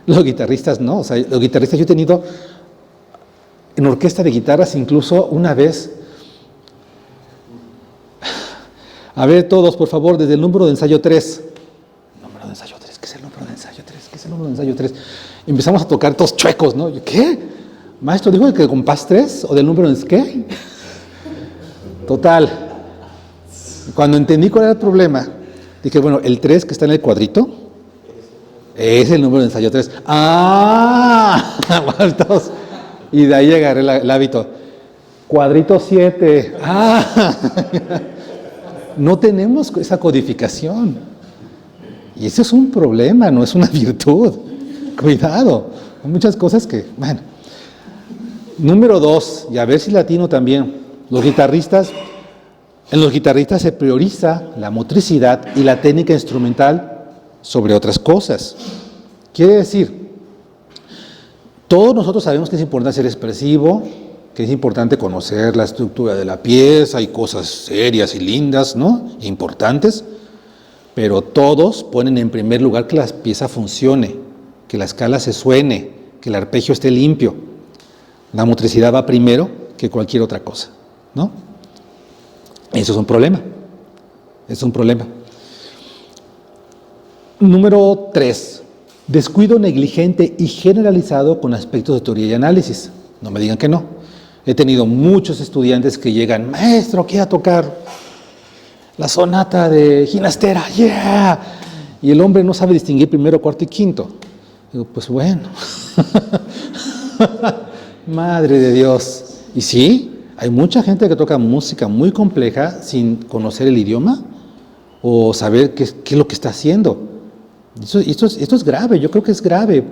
Los guitarristas no, o sea, los guitarristas yo he tenido en orquesta de guitarras incluso una vez. A ver todos, por favor, desde el número de ensayo 3. Número de ensayo 3, ¿qué es el número de ensayo 3? ¿Qué es el número de ensayo 3? Empezamos a tocar todos chuecos, ¿no? ¿Qué? Maestro, ¿dijo que compás 3 o del número de qué? Total. Cuando entendí cuál era el problema, dije, bueno, el 3 que está en el cuadrito es el número de ensayo 3. Todos. Y de ahí agarré el hábito. Cuadrito 7. No tenemos esa codificación. Y eso es un problema, no es una virtud. Cuidado. Hay muchas cosas que, bueno. Número 2, y a ver si latino también. En los guitarristas se prioriza la motricidad y la técnica instrumental sobre otras cosas. Quiere decir, todos nosotros sabemos que es importante ser expresivo, que es importante conocer la estructura de la pieza, hay cosas serias y lindas, ¿no? Importantes, pero todos ponen en primer lugar que la pieza funcione, que la escala se suene, que el arpegio esté limpio. La motricidad va primero que cualquier otra cosa, ¿no? Eso es un problema. Es un problema. Número 3. Descuido negligente y generalizado con aspectos de teoría y análisis. No me digan que no. He tenido muchos estudiantes que llegan, maestro, ¿qué a tocar? la sonata de Ginastera, ¡yeah! Y el hombre no sabe distinguir primero, cuarto y quinto. Digo, pues bueno, madre de Dios. Y sí, hay mucha gente que toca música muy compleja sin conocer el idioma o saber qué es lo que está haciendo. Esto es grave, yo creo que es grave,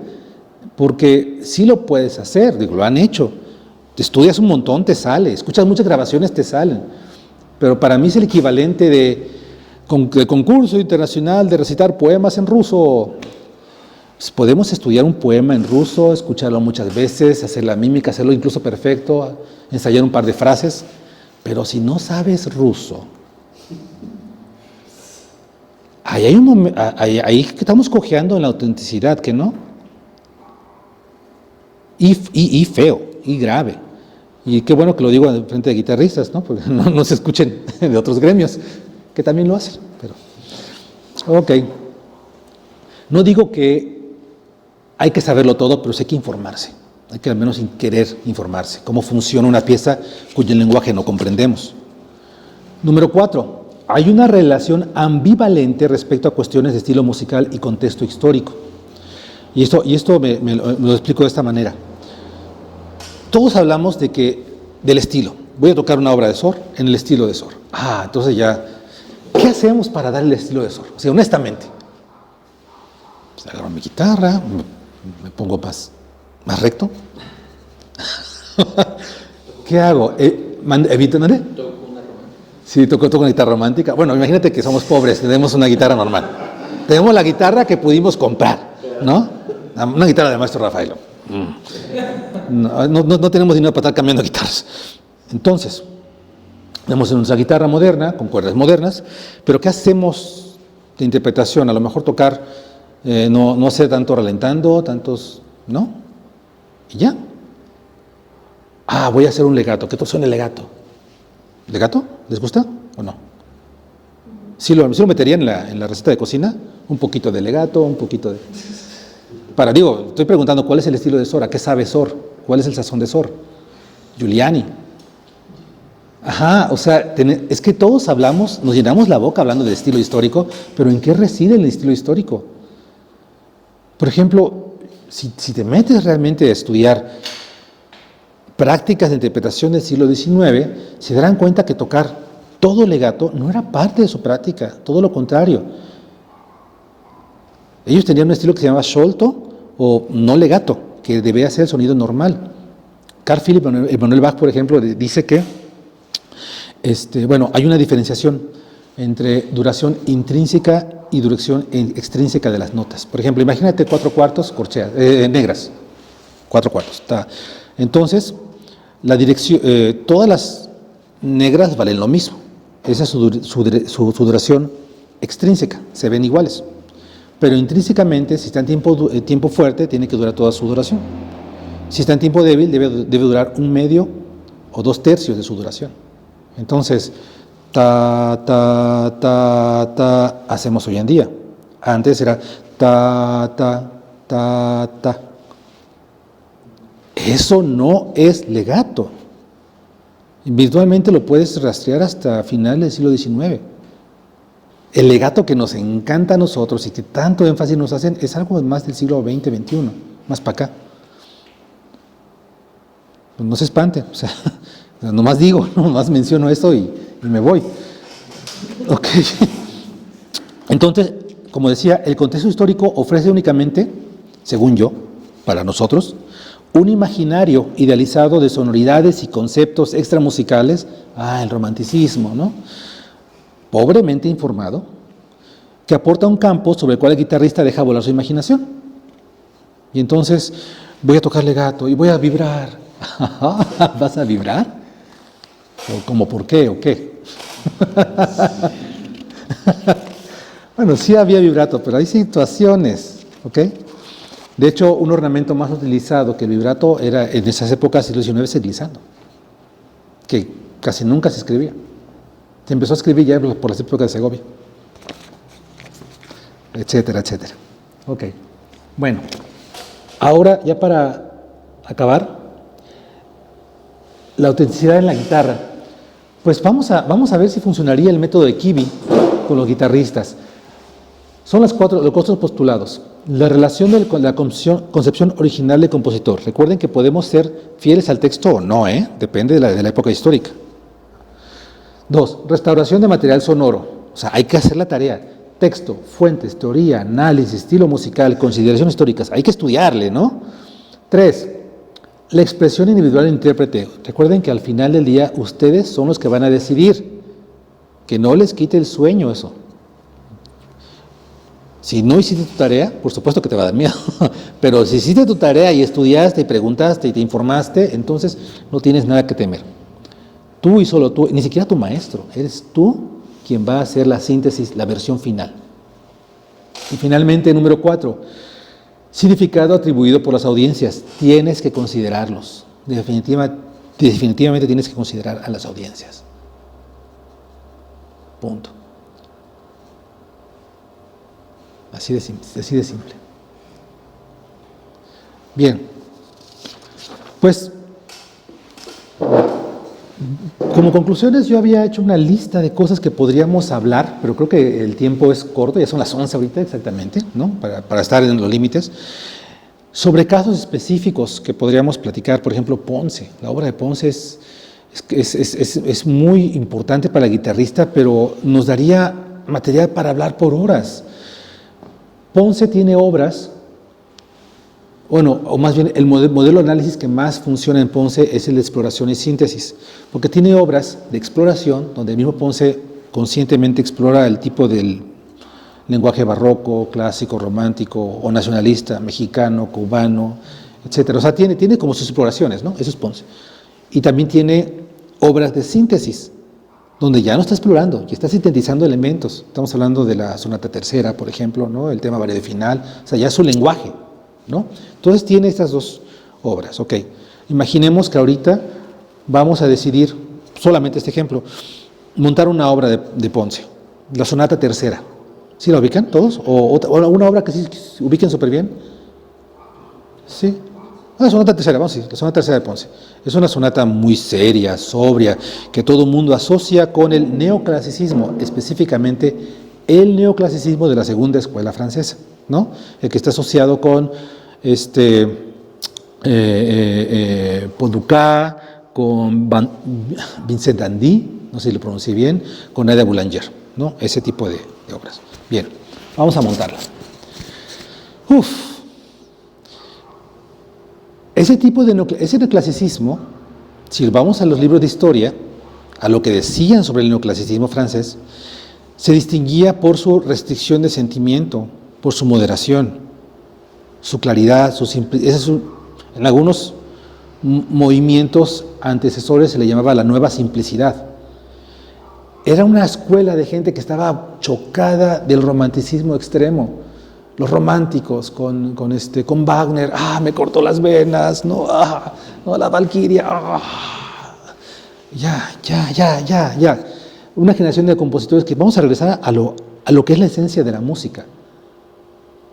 porque sí lo puedes hacer, digo, lo han hecho. Te estudias un montón, te sale, escuchas muchas grabaciones, te salen. Pero para mí es el equivalente de concurso internacional de recitar poemas en ruso. Pues podemos estudiar un poema en ruso, escucharlo muchas veces, hacer la mímica, hacerlo incluso perfecto, ensayar un par de frases, pero si no sabes ruso, ahí estamos cojeando en la autenticidad, ¿que no? Y feo, y grave. Y qué bueno que lo digo en frente de guitarristas, ¿no? Porque no se escuchen de otros gremios, que también lo hacen. Pero, ok. No digo que hay que saberlo todo, pero sí hay que informarse. Hay que al menos querer informarse. Cómo funciona una pieza cuyo lenguaje no comprendemos. Número 4. Hay una relación ambivalente respecto a cuestiones de estilo musical y contexto histórico. Y esto me lo explico de esta manera. Todos hablamos del estilo. Voy a tocar una obra de Sor en el estilo de Sor. Entonces ya, ¿qué hacemos para dar el estilo de Sor? O sea, honestamente, pues agarro mi guitarra, me pongo más recto. ¿Qué hago? ¿Evítame? ¿Toco una romántica? Sí, toco una guitarra romántica. Bueno, imagínate que somos pobres, tenemos una guitarra normal. Tenemos la guitarra que pudimos comprar, ¿no? Una guitarra del maestro Rafael. No tenemos dinero para estar cambiando guitarras. Entonces, tenemos nuestra guitarra moderna, con cuerdas modernas, pero ¿qué hacemos de interpretación? A lo mejor tocar, no hacer tanto ralentando, tantos, ¿no? Y ya. Voy a hacer un legato. ¿Qué suena el legato? ¿Legato? ¿Les gusta o no? Sí lo metería en la receta de cocina, un poquito de legato, un poquito de... estoy preguntando cuál es el estilo de Sor, ¿a qué sabe Sor? ¿Cuál es el sazón de Sor? Giuliani. O sea, es que todos nos llenamos la boca hablando del estilo histórico, pero ¿en qué reside el estilo histórico? Por ejemplo, si te metes realmente a estudiar prácticas de interpretación del siglo XIX, se darán cuenta que tocar todo legato no era parte de su práctica, todo lo contrario. Ellos tenían un estilo que se llamaba sciolto o no legato, que debía ser el sonido normal. Carl Philipp Emanuel Bach, por ejemplo, dice que hay una diferenciación entre duración intrínseca y duración extrínseca de las notas. Por ejemplo, imagínate 4/4 corcheas, negras, 4/4. Entonces, la dirección, todas las negras valen lo mismo. Esa es su duración extrínseca, se ven iguales. Pero intrínsecamente, si está en tiempo fuerte, tiene que durar toda su duración. Si está en tiempo débil, debe durar 1/2 o 2/3 de su duración. Entonces, ta, ta, ta, ta, hacemos hoy en día. Antes era ta, ta, ta, ta. Eso no es legato. Virtualmente lo puedes rastrear hasta finales del siglo XIX. El legato que nos encanta a nosotros y que tanto énfasis nos hacen es algo más del siglo XX, XXI, más para acá. Pues no se espanten, o sea, nomás digo, nomás menciono esto y me voy. Ok. Entonces, como decía, el contexto histórico ofrece únicamente, según yo, para nosotros, un imaginario idealizado de sonoridades y conceptos extramusicales, el romanticismo, ¿no? Pobremente informado, que aporta un campo sobre el cual el guitarrista deja volar su imaginación. Y entonces voy a tocar legato y voy a vibrar. ¿Vas a vibrar? ¿O como por qué o qué? Bueno, sí había vibrato, pero hay situaciones, ¿ok? De hecho, un ornamento más utilizado que el vibrato era en esas épocas del siglo XIX, el glissando, que casi nunca se escribía. Se empezó a escribir ya por las épocas de Segovia, etcétera, etcétera. Ok, bueno, ahora ya para acabar, la autenticidad en la guitarra. Pues vamos a ver si funcionaría el método de Kivi con los guitarristas. Son los cuatro postulados. La relación con la concepción original del compositor. Recuerden que podemos ser fieles al texto o no, depende de la época histórica. 2. Restauración de material sonoro. O sea, hay que hacer la tarea. Texto, fuentes, teoría, análisis, estilo musical, consideraciones históricas. Hay que estudiarle, ¿no? 3. La expresión individual del intérprete. Recuerden que al final del día ustedes son los que van a decidir. Que no les quite el sueño eso. Si no hiciste tu tarea, por supuesto que te va a dar miedo, pero si hiciste tu tarea y estudiaste y preguntaste y te informaste, entonces no tienes nada que temer. Tú y solo tú, ni siquiera tu maestro, eres tú quien va a hacer la síntesis, la versión final. Y finalmente, número 4, significado atribuido por las audiencias. Tienes que considerarlos. Definitivamente tienes que considerar a las audiencias. Punto. Así de simple. Bien, pues como conclusiones yo había hecho una lista de cosas que podríamos hablar, pero creo que el tiempo es corto, ya son las 11 ahorita exactamente, ¿no? Para estar en los límites. Sobre casos específicos que podríamos platicar, por ejemplo, Ponce. La obra de Ponce es muy importante para el guitarrista, pero nos daría material para hablar por horas. Ponce tiene obras, bueno, o más bien el modelo de análisis que más funciona en Ponce es el de exploración y síntesis, porque tiene obras de exploración donde el mismo Ponce conscientemente explora el tipo del lenguaje barroco, clásico, romántico o nacionalista, mexicano, cubano, etc. O sea, tiene como sus exploraciones, ¿no? Eso es Ponce. Y también tiene obras de síntesis, donde ya no está explorando, ya está sintetizando elementos. Estamos hablando de la sonata tercera, por ejemplo, ¿no? El tema varia de final, o sea, ya es su lenguaje, ¿no? Entonces tiene estas dos obras, ok. Imaginemos que ahorita vamos a decidir, solamente este ejemplo, montar una obra de Ponce, la sonata tercera. ¿Sí la ubican todos? ¿O una obra que sí ubiquen súper bien? Sí. La sonata tercera, vamos a decir, la sonata tercera de Ponce. Es una sonata muy seria, sobria, que todo el mundo asocia con el neoclasicismo, específicamente el neoclasicismo de la segunda escuela francesa, ¿no? El que está asociado con Paul Dukas, con Vincent Dandy, no sé si lo pronuncié bien, con Nadia Boulanger, ¿no? Ese tipo de obras. Bien, vamos a montarla. Ese neoclasicismo, si vamos a los libros de historia, a lo que decían sobre el neoclasicismo francés, se distinguía por su restricción de sentimiento, por su moderación, su claridad, su simplicidad. En algunos movimientos antecesores se le llamaba la nueva simplicidad. Era una escuela de gente que estaba chocada del romanticismo extremo. Los románticos con Wagner, me cortó las venas, no, la Valquiria, ya. Una generación de compositores que vamos a regresar a lo que es la esencia de la música,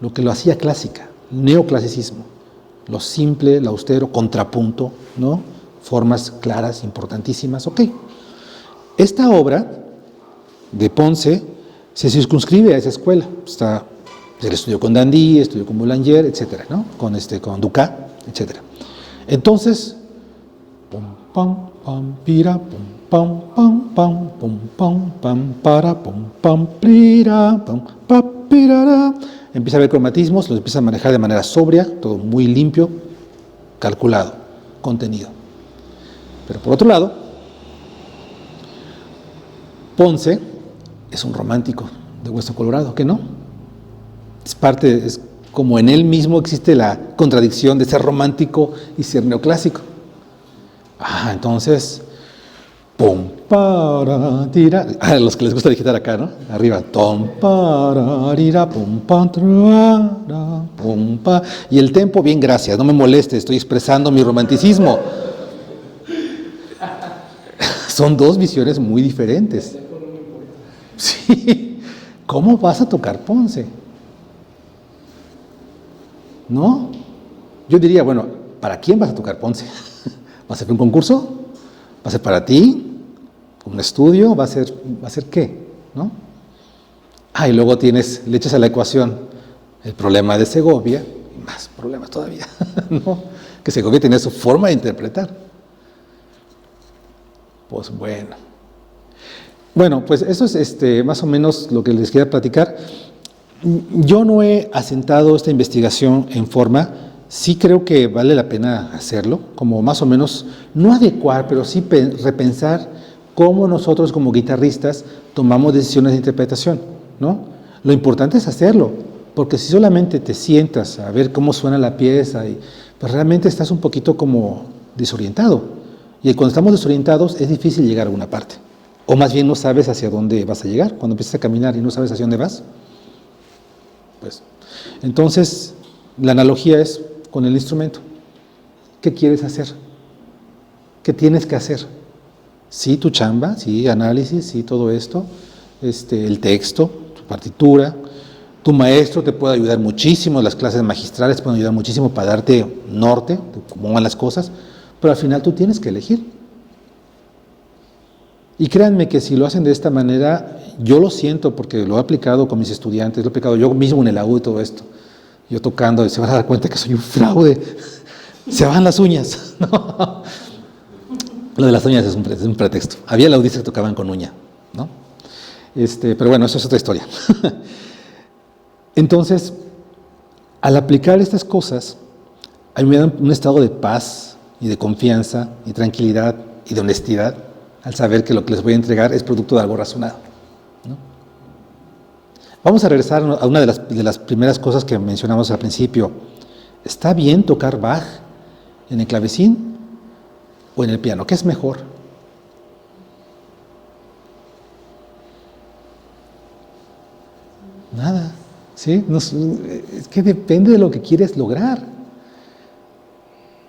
lo que lo hacía clásica, el neoclasicismo, lo simple, lo austero, contrapunto, ¿no? Formas claras, importantísimas, ok. Esta obra de Ponce se circunscribe a esa escuela, él estudió con Dandy, estudió con Boulanger, etcétera, ¿no? Con Dukas, etcétera. Entonces, pum pam pam pira pum pam pam pam pum pam pam para pum pam pira pum pa pirara. Empieza a haber cromatismos, los empieza a manejar de manera sobria, todo muy limpio, calculado, contenido. Pero por otro lado, Ponce es un romántico de Hueso Colorado, ¿qué no? Es como en él mismo existe la contradicción de ser romántico y ser neoclásico. Entonces, pum, para, tira. Los que les gusta digitar acá, ¿no? Arriba, tom, para, tira, pum, pa, tra, pum, pa. Y el tempo, bien, gracias, no me moleste, estoy expresando mi romanticismo. Son dos visiones muy diferentes. Sí. ¿Cómo vas a tocar Ponce? ¿No? Yo diría, bueno, ¿para quién vas a tocar Ponce? ¿Va a ser un concurso? ¿Va a ser para ti? un estudio, va a ser qué, ¿no? Y luego le echas a la ecuación el problema de Segovia, y más problemas todavía, ¿no? Que Segovia tenía su forma de interpretar. Pues bueno. Bueno, pues eso es más o menos lo que les quería platicar. Yo no he asentado esta investigación en forma, sí creo que vale la pena hacerlo, como más o menos, no adecuar, pero sí repensar cómo nosotros como guitarristas tomamos decisiones de interpretación, ¿no? Lo importante es hacerlo, porque si solamente te sientas a ver cómo suena la pieza, pues realmente estás un poquito como desorientado. Y cuando estamos desorientados es difícil llegar a alguna parte. O más bien no sabes hacia dónde vas a llegar. Cuando empiezas a caminar y no sabes hacia dónde vas, pues. Entonces, la analogía es con el instrumento. ¿Qué quieres hacer? ¿Qué tienes que hacer? Sí, tu chamba, sí, análisis, sí, todo esto, el texto, tu partitura. Tu maestro te puede ayudar muchísimo, las clases magistrales pueden ayudar muchísimo para darte norte de cómo van las cosas, pero al final tú tienes que elegir. Y créanme que si lo hacen de esta manera, yo lo siento porque lo he aplicado con mis estudiantes, lo he aplicado yo mismo en el AU y todo esto. Yo tocando y se van a dar cuenta que soy un fraude. Se van las uñas. No. Lo de las uñas es un pretexto. Había laudistas que tocaban con uña, ¿no? Pero bueno, eso es otra historia. Entonces, al aplicar estas cosas, a mí me dan un estado de paz y de confianza y tranquilidad y de honestidad al saber que lo que les voy a entregar es producto de algo razonado, ¿no? Vamos a regresar a una de las primeras cosas que mencionamos al principio. ¿Está bien tocar Bach en el clavecín o en el piano? ¿Qué es mejor? Nada, ¿sí? Es que depende de lo que quieres lograr.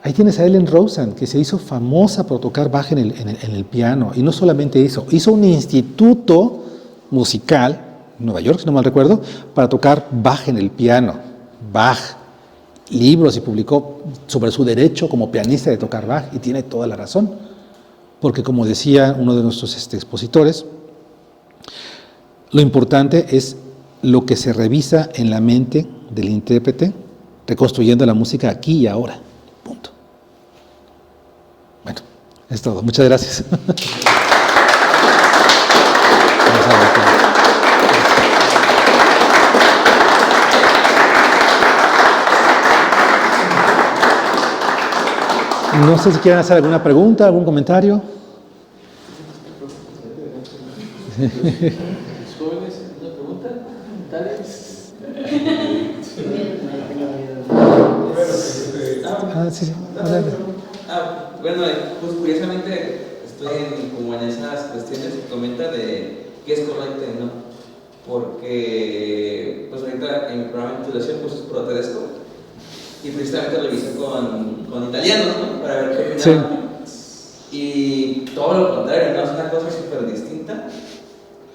Ahí tienes a Ellen Rosen, que se hizo famosa por tocar Bach en el piano. Y no solamente hizo un instituto musical en Nueva York, si no mal recuerdo, para tocar Bach en el piano. Bach, libros, y publicó sobre su derecho como pianista de tocar Bach, y tiene toda la razón. Porque como decía uno de nuestros expositores, lo importante es lo que se revisa en la mente del intérprete, reconstruyendo la música aquí y ahora. Punto. Bueno, es todo. Muchas gracias. No sé si quieren hacer alguna pregunta, algún comentario. Jóvenes, ¿una pregunta? ¿Comentarios? Sí. Adelante. Bueno, pues curiosamente estoy como en esas cuestiones que comenta de qué es correcto y no. Porque pues ahorita en mi programa de titulación pues es pro tedesco y precisamente lo hice con italianos, ¿no? Para ver qué opinaban. Sí. Y todo lo contrario, ¿no? Es una cosa súper distinta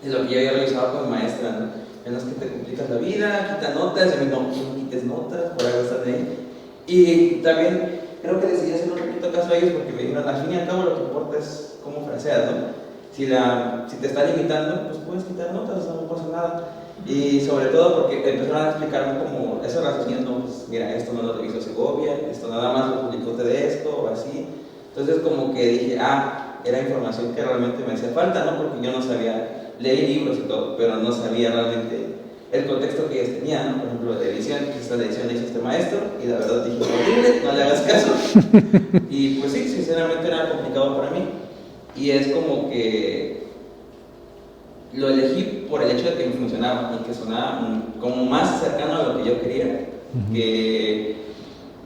de lo que yo había revisado con mi maestra, ¿no? En los que te complicas la vida, quita notas, y a mí no quites notas, por algo están ahí. Y también creo que decidí hacer un poquito caso a ellos porque me dijeron, al fin y al cabo lo que importa es cómo fraseas, ¿no? Si te está limitando, pues puedes quitar notas, no pasa nada. Y sobre todo porque empezaron a explicarme como ese raciocinio, no, pues mira, esto no lo revisó Segovia, esto nada más lo publicó Tedesco o así. Entonces como que dije, era información que realmente me hacía falta, ¿no? Porque yo no sabía, leí libros y todo, pero no sabía realmente el contexto que ellos tenían, ¿no? Por ejemplo, de edición, que esta edición la hizo este maestro, y la verdad dije, horrible, no le hagas caso. Y pues sí, sinceramente era complicado para mí. Y es como que lo elegí por el hecho de que me funcionaba y que sonaba como más cercano a lo que yo quería, que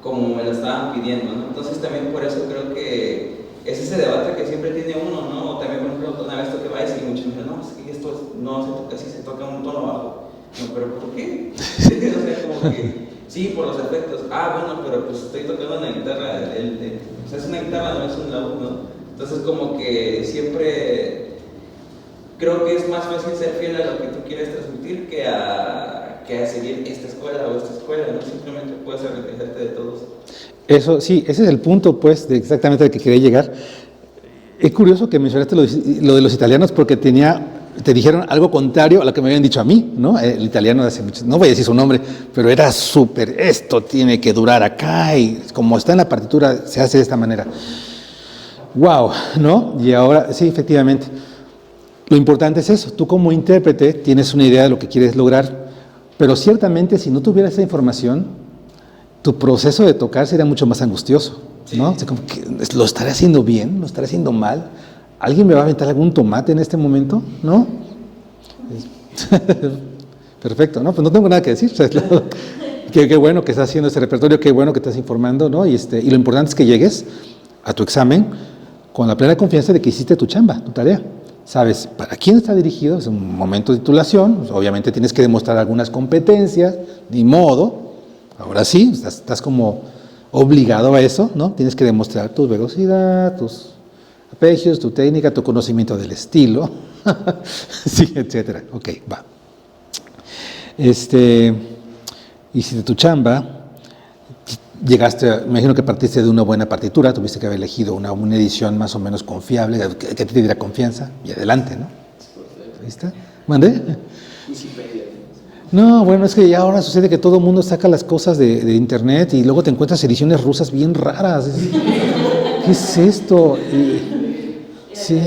como me lo estaban pidiendo, ¿no? Entonces también por eso creo que es ese debate que siempre tiene uno, ¿no? O también, por ejemplo, una vez toqué baile y muchos me dicen, no, es que esto no se toca así, se toca un tono bajo. No, pero ¿por qué? O sea, como que, sí, por los efectos. Bueno, pero pues estoy tocando una guitarra, o sea, es una guitarra, no es un laúd, ¿no? Entonces como que siempre creo que es más fácil ser fiel a lo que tú quieres transmitir que a seguir esta escuela o esta escuela, ¿no? Simplemente puedes arrepentirte de todos. Eso, sí, ese es el punto, pues, exactamente al que quería llegar. Es curioso que mencionaste lo de los italianos porque te dijeron algo contrario a lo que me habían dicho a mí, ¿no? El italiano de hace mucho, no voy a decir su nombre, pero era súper, esto tiene que durar acá y como está en la partitura se hace de esta manera. ¡Wow! ¿No? Y ahora, sí, efectivamente. Lo importante es eso, tú como intérprete tienes una idea de lo que quieres lograr, pero ciertamente si no tuvieras esa información, tu proceso de tocar sería mucho más angustioso, ¿no? O sea, como que, ¿lo estaré haciendo bien? ¿Lo estaré haciendo mal? ¿Alguien me va a aventar algún tomate en este momento? ¿No? Perfecto, ¿no? Pues no tengo nada que decir. Qué bueno que estás haciendo ese repertorio, qué bueno que estás informando, ¿no? Y lo importante es que llegues a tu examen con la plena confianza de que hiciste tu chamba, tu tarea. Sabes para quién está dirigido, es un momento de titulación, pues obviamente tienes que demostrar algunas competencias, ni modo, ahora sí, estás como obligado a eso, ¿no? Tienes que demostrar tu velocidad, tus arpegios, tu técnica, tu conocimiento del estilo, sí, etcétera. Ok, va. Hiciste tu chamba, llegaste, me imagino que partiste de una buena partitura, tuviste que haber elegido una edición más o menos confiable, que te diera confianza, y adelante, ¿no? ¿Viste? ¿Mandé? No, bueno, es que ya ahora sucede que todo el mundo saca las cosas de internet y luego te encuentras ediciones rusas bien raras. ¿Qué es esto? Sí.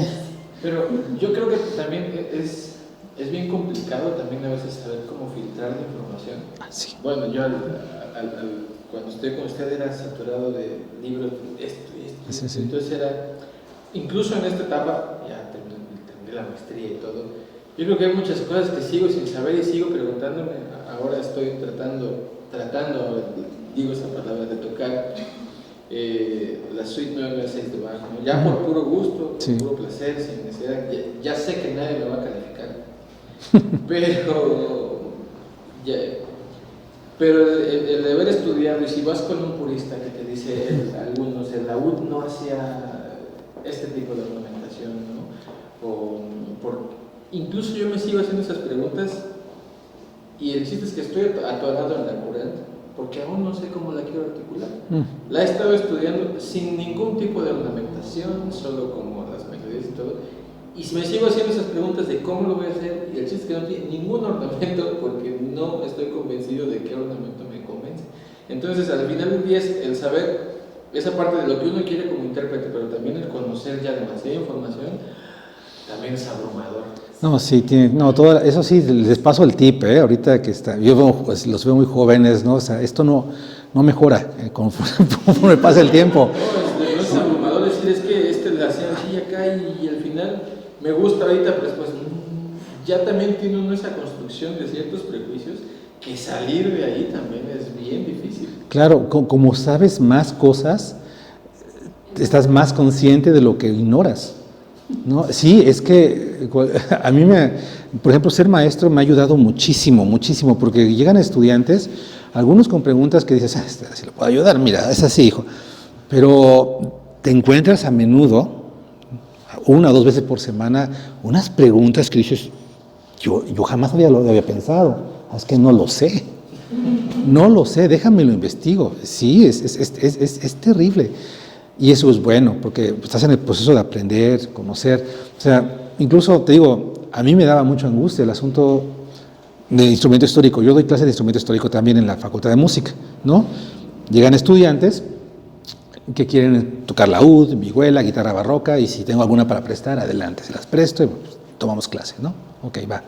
Pero yo creo que también es bien complicado también a veces saber cómo filtrar la información. Sí. Bueno, yo cuando estoy con usted era saturado de libros, esto. Sí. Entonces era, incluso en esta etapa, ya terminé la maestría y todo, yo creo que hay muchas cosas que sigo sin saber y sigo preguntándome. Ahora estoy tratando, digo esa palabra, de tocar la suite 996 de Bach, ¿no? Ya por puro gusto, por puro placer, sin necesidad, ya sé que nadie me va a calificar, pero el de haber estudiado, y si vas con un purista que te dice, algunos, el laúd no hacía este tipo de ornamentación, ¿no? Incluso yo me sigo haciendo esas preguntas y el chiste es que estoy atorado en la current porque aún no sé cómo la quiero articular. La he estado estudiando sin ningún tipo de ornamentación, solo como las melodías y todo, y me sigo haciendo esas preguntas de cómo lo voy a hacer, y el chiste es que no tiene ningún ornamento porque no estoy convencido de qué ornamento me convence. Entonces al final del día es el saber esa parte de lo que uno quiere como intérprete, pero también el conocer ya demasiada información también es abrumador. No, sí, eso sí, les paso el tip, ahorita que los veo muy jóvenes, ¿no? O sea, esto no mejora conforme pasa el tiempo. No, es abrumador decir, es que la hacía así acá y al final me gusta ahorita, pero después ya también tiene uno esa construcción de ciertos prejuicios que salir de ahí también es bien difícil. Claro, como sabes más cosas, estás más consciente de lo que ignoras, ¿no? Sí, es que a mí por ejemplo, ser maestro me ha ayudado muchísimo, porque llegan estudiantes, algunos con preguntas que dices, si lo puedo ayudar, mira, es así, hijo, pero te encuentras a menudo, 1 o 2 veces por semana, unas preguntas que dices, yo jamás lo había pensado, es que no lo sé, déjame lo investigo. Sí, es terrible. Y eso es bueno, porque estás en el proceso de aprender, conocer. O sea, incluso te digo, a mí me daba mucha angustia el asunto de instrumento histórico. Yo doy clases de instrumento histórico también en la Facultad de Música, ¿no? Llegan estudiantes que quieren tocar laúd, vihuela, guitarra barroca, y si tengo alguna para prestar, adelante, se las presto y pues, tomamos clase, ¿no? Ok, va.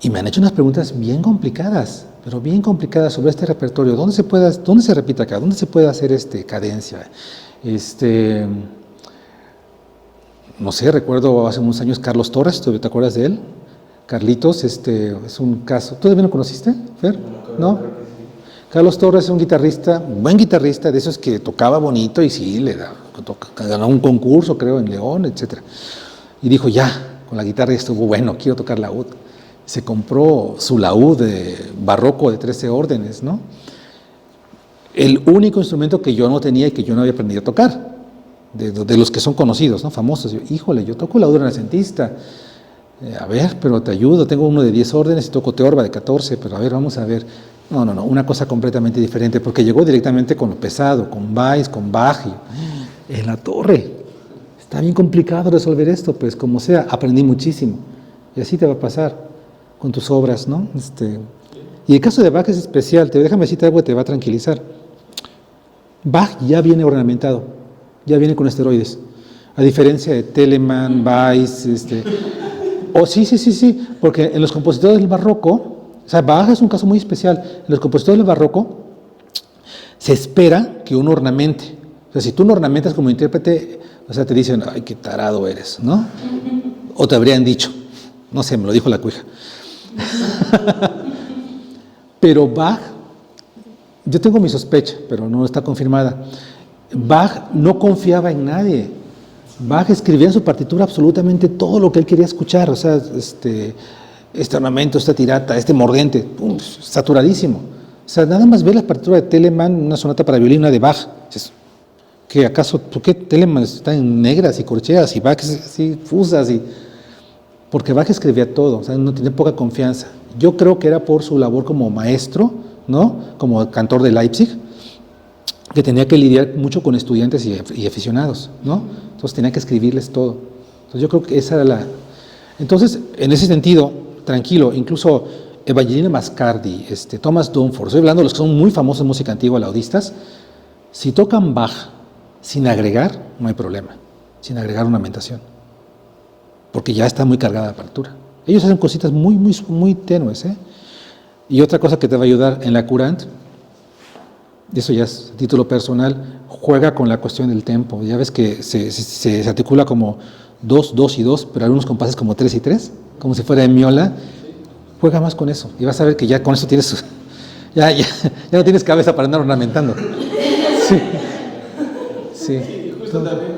Y me han hecho unas preguntas bien complicadas, pero bien complicadas sobre este repertorio. ¿Dónde se repite acá? ¿Dónde se puede hacer cadencia? No sé, recuerdo hace unos años Carlos Torres, ¿te acuerdas de él? Carlitos, es un caso. ¿Tú también lo conociste, Fer? ¿No? Carlos Torres es un guitarrista, buen guitarrista, de esos que tocaba bonito y sí, ganó un concurso, creo, en León, etc. Y dijo, ya, con la guitarra estuvo bueno, quiero tocar laúd. Se compró su laúd barroco de 13 órdenes, ¿no? El único instrumento que yo no tenía y que yo no había aprendido a tocar, de los que son conocidos, ¿no? Famosos. Híjole, yo toco laúd renacentista. A ver, pero te ayudo, tengo uno de 10 órdenes y toco teorba de 14, pero a ver, vamos a ver. No, una cosa completamente diferente, porque llegó directamente con lo pesado, con Weiss, con Bach, en la torre. está bien complicado resolver esto, pues como sea, aprendí muchísimo. Y así te va a pasar con tus obras, ¿no? Y el caso de Bach es especial, déjame decirte algo que te va a tranquilizar. Bach ya viene ornamentado, ya viene con esteroides, a diferencia de Telemann, Weiss, sí, porque en los compositores del barroco, o sea, Bach es un caso muy especial, en los compositores del barroco se espera que uno ornamente, o sea, si tú no ornamentas como intérprete, o sea, te dicen, ay, qué tarado eres, ¿no? O te habrían dicho, no sé, me lo dijo la cuija. Pero Bach, yo tengo mi sospecha, pero no está confirmada. Bach no confiaba en nadie. Bach escribía en su partitura absolutamente todo lo que él quería escuchar. O sea, este ornamento, esta tirata, este mordente, saturadísimo. O sea, nada más ver la partitura de Telemann, una sonata para violín, una de Bach. ¿Que acaso, por qué Telemann está en negras y corcheas y Bach así fusas? Porque Bach escribía todo, o sea, no tenía poca confianza. Yo creo que era por su labor como maestro, ¿no? Como cantor de Leipzig, que tenía que lidiar mucho con estudiantes y aficionados, ¿no? Entonces tenía que escribirles todo. Entonces yo creo que esa era la... Entonces, en ese sentido, tranquilo, incluso Evangelina Mascardi, Thomas Dunford, estoy hablando de los que son muy famosos en música antigua, laudistas, si tocan Bach sin agregar, no hay problema, sin agregar ornamentación, porque ya está muy cargada la partitura. Ellos hacen cositas muy tenues, ¿eh? Y otra cosa que te va a ayudar en la Courante, eso ya es título personal, juega con la cuestión del tempo. Ya ves que se articula como 2, 2 y 2, pero algunos compases como 3 y 3, como si fuera de miola. Juega más con eso y vas a ver que ya con eso tienes, ya no tienes cabeza para andar ornamentando. Sí. Sí, justo también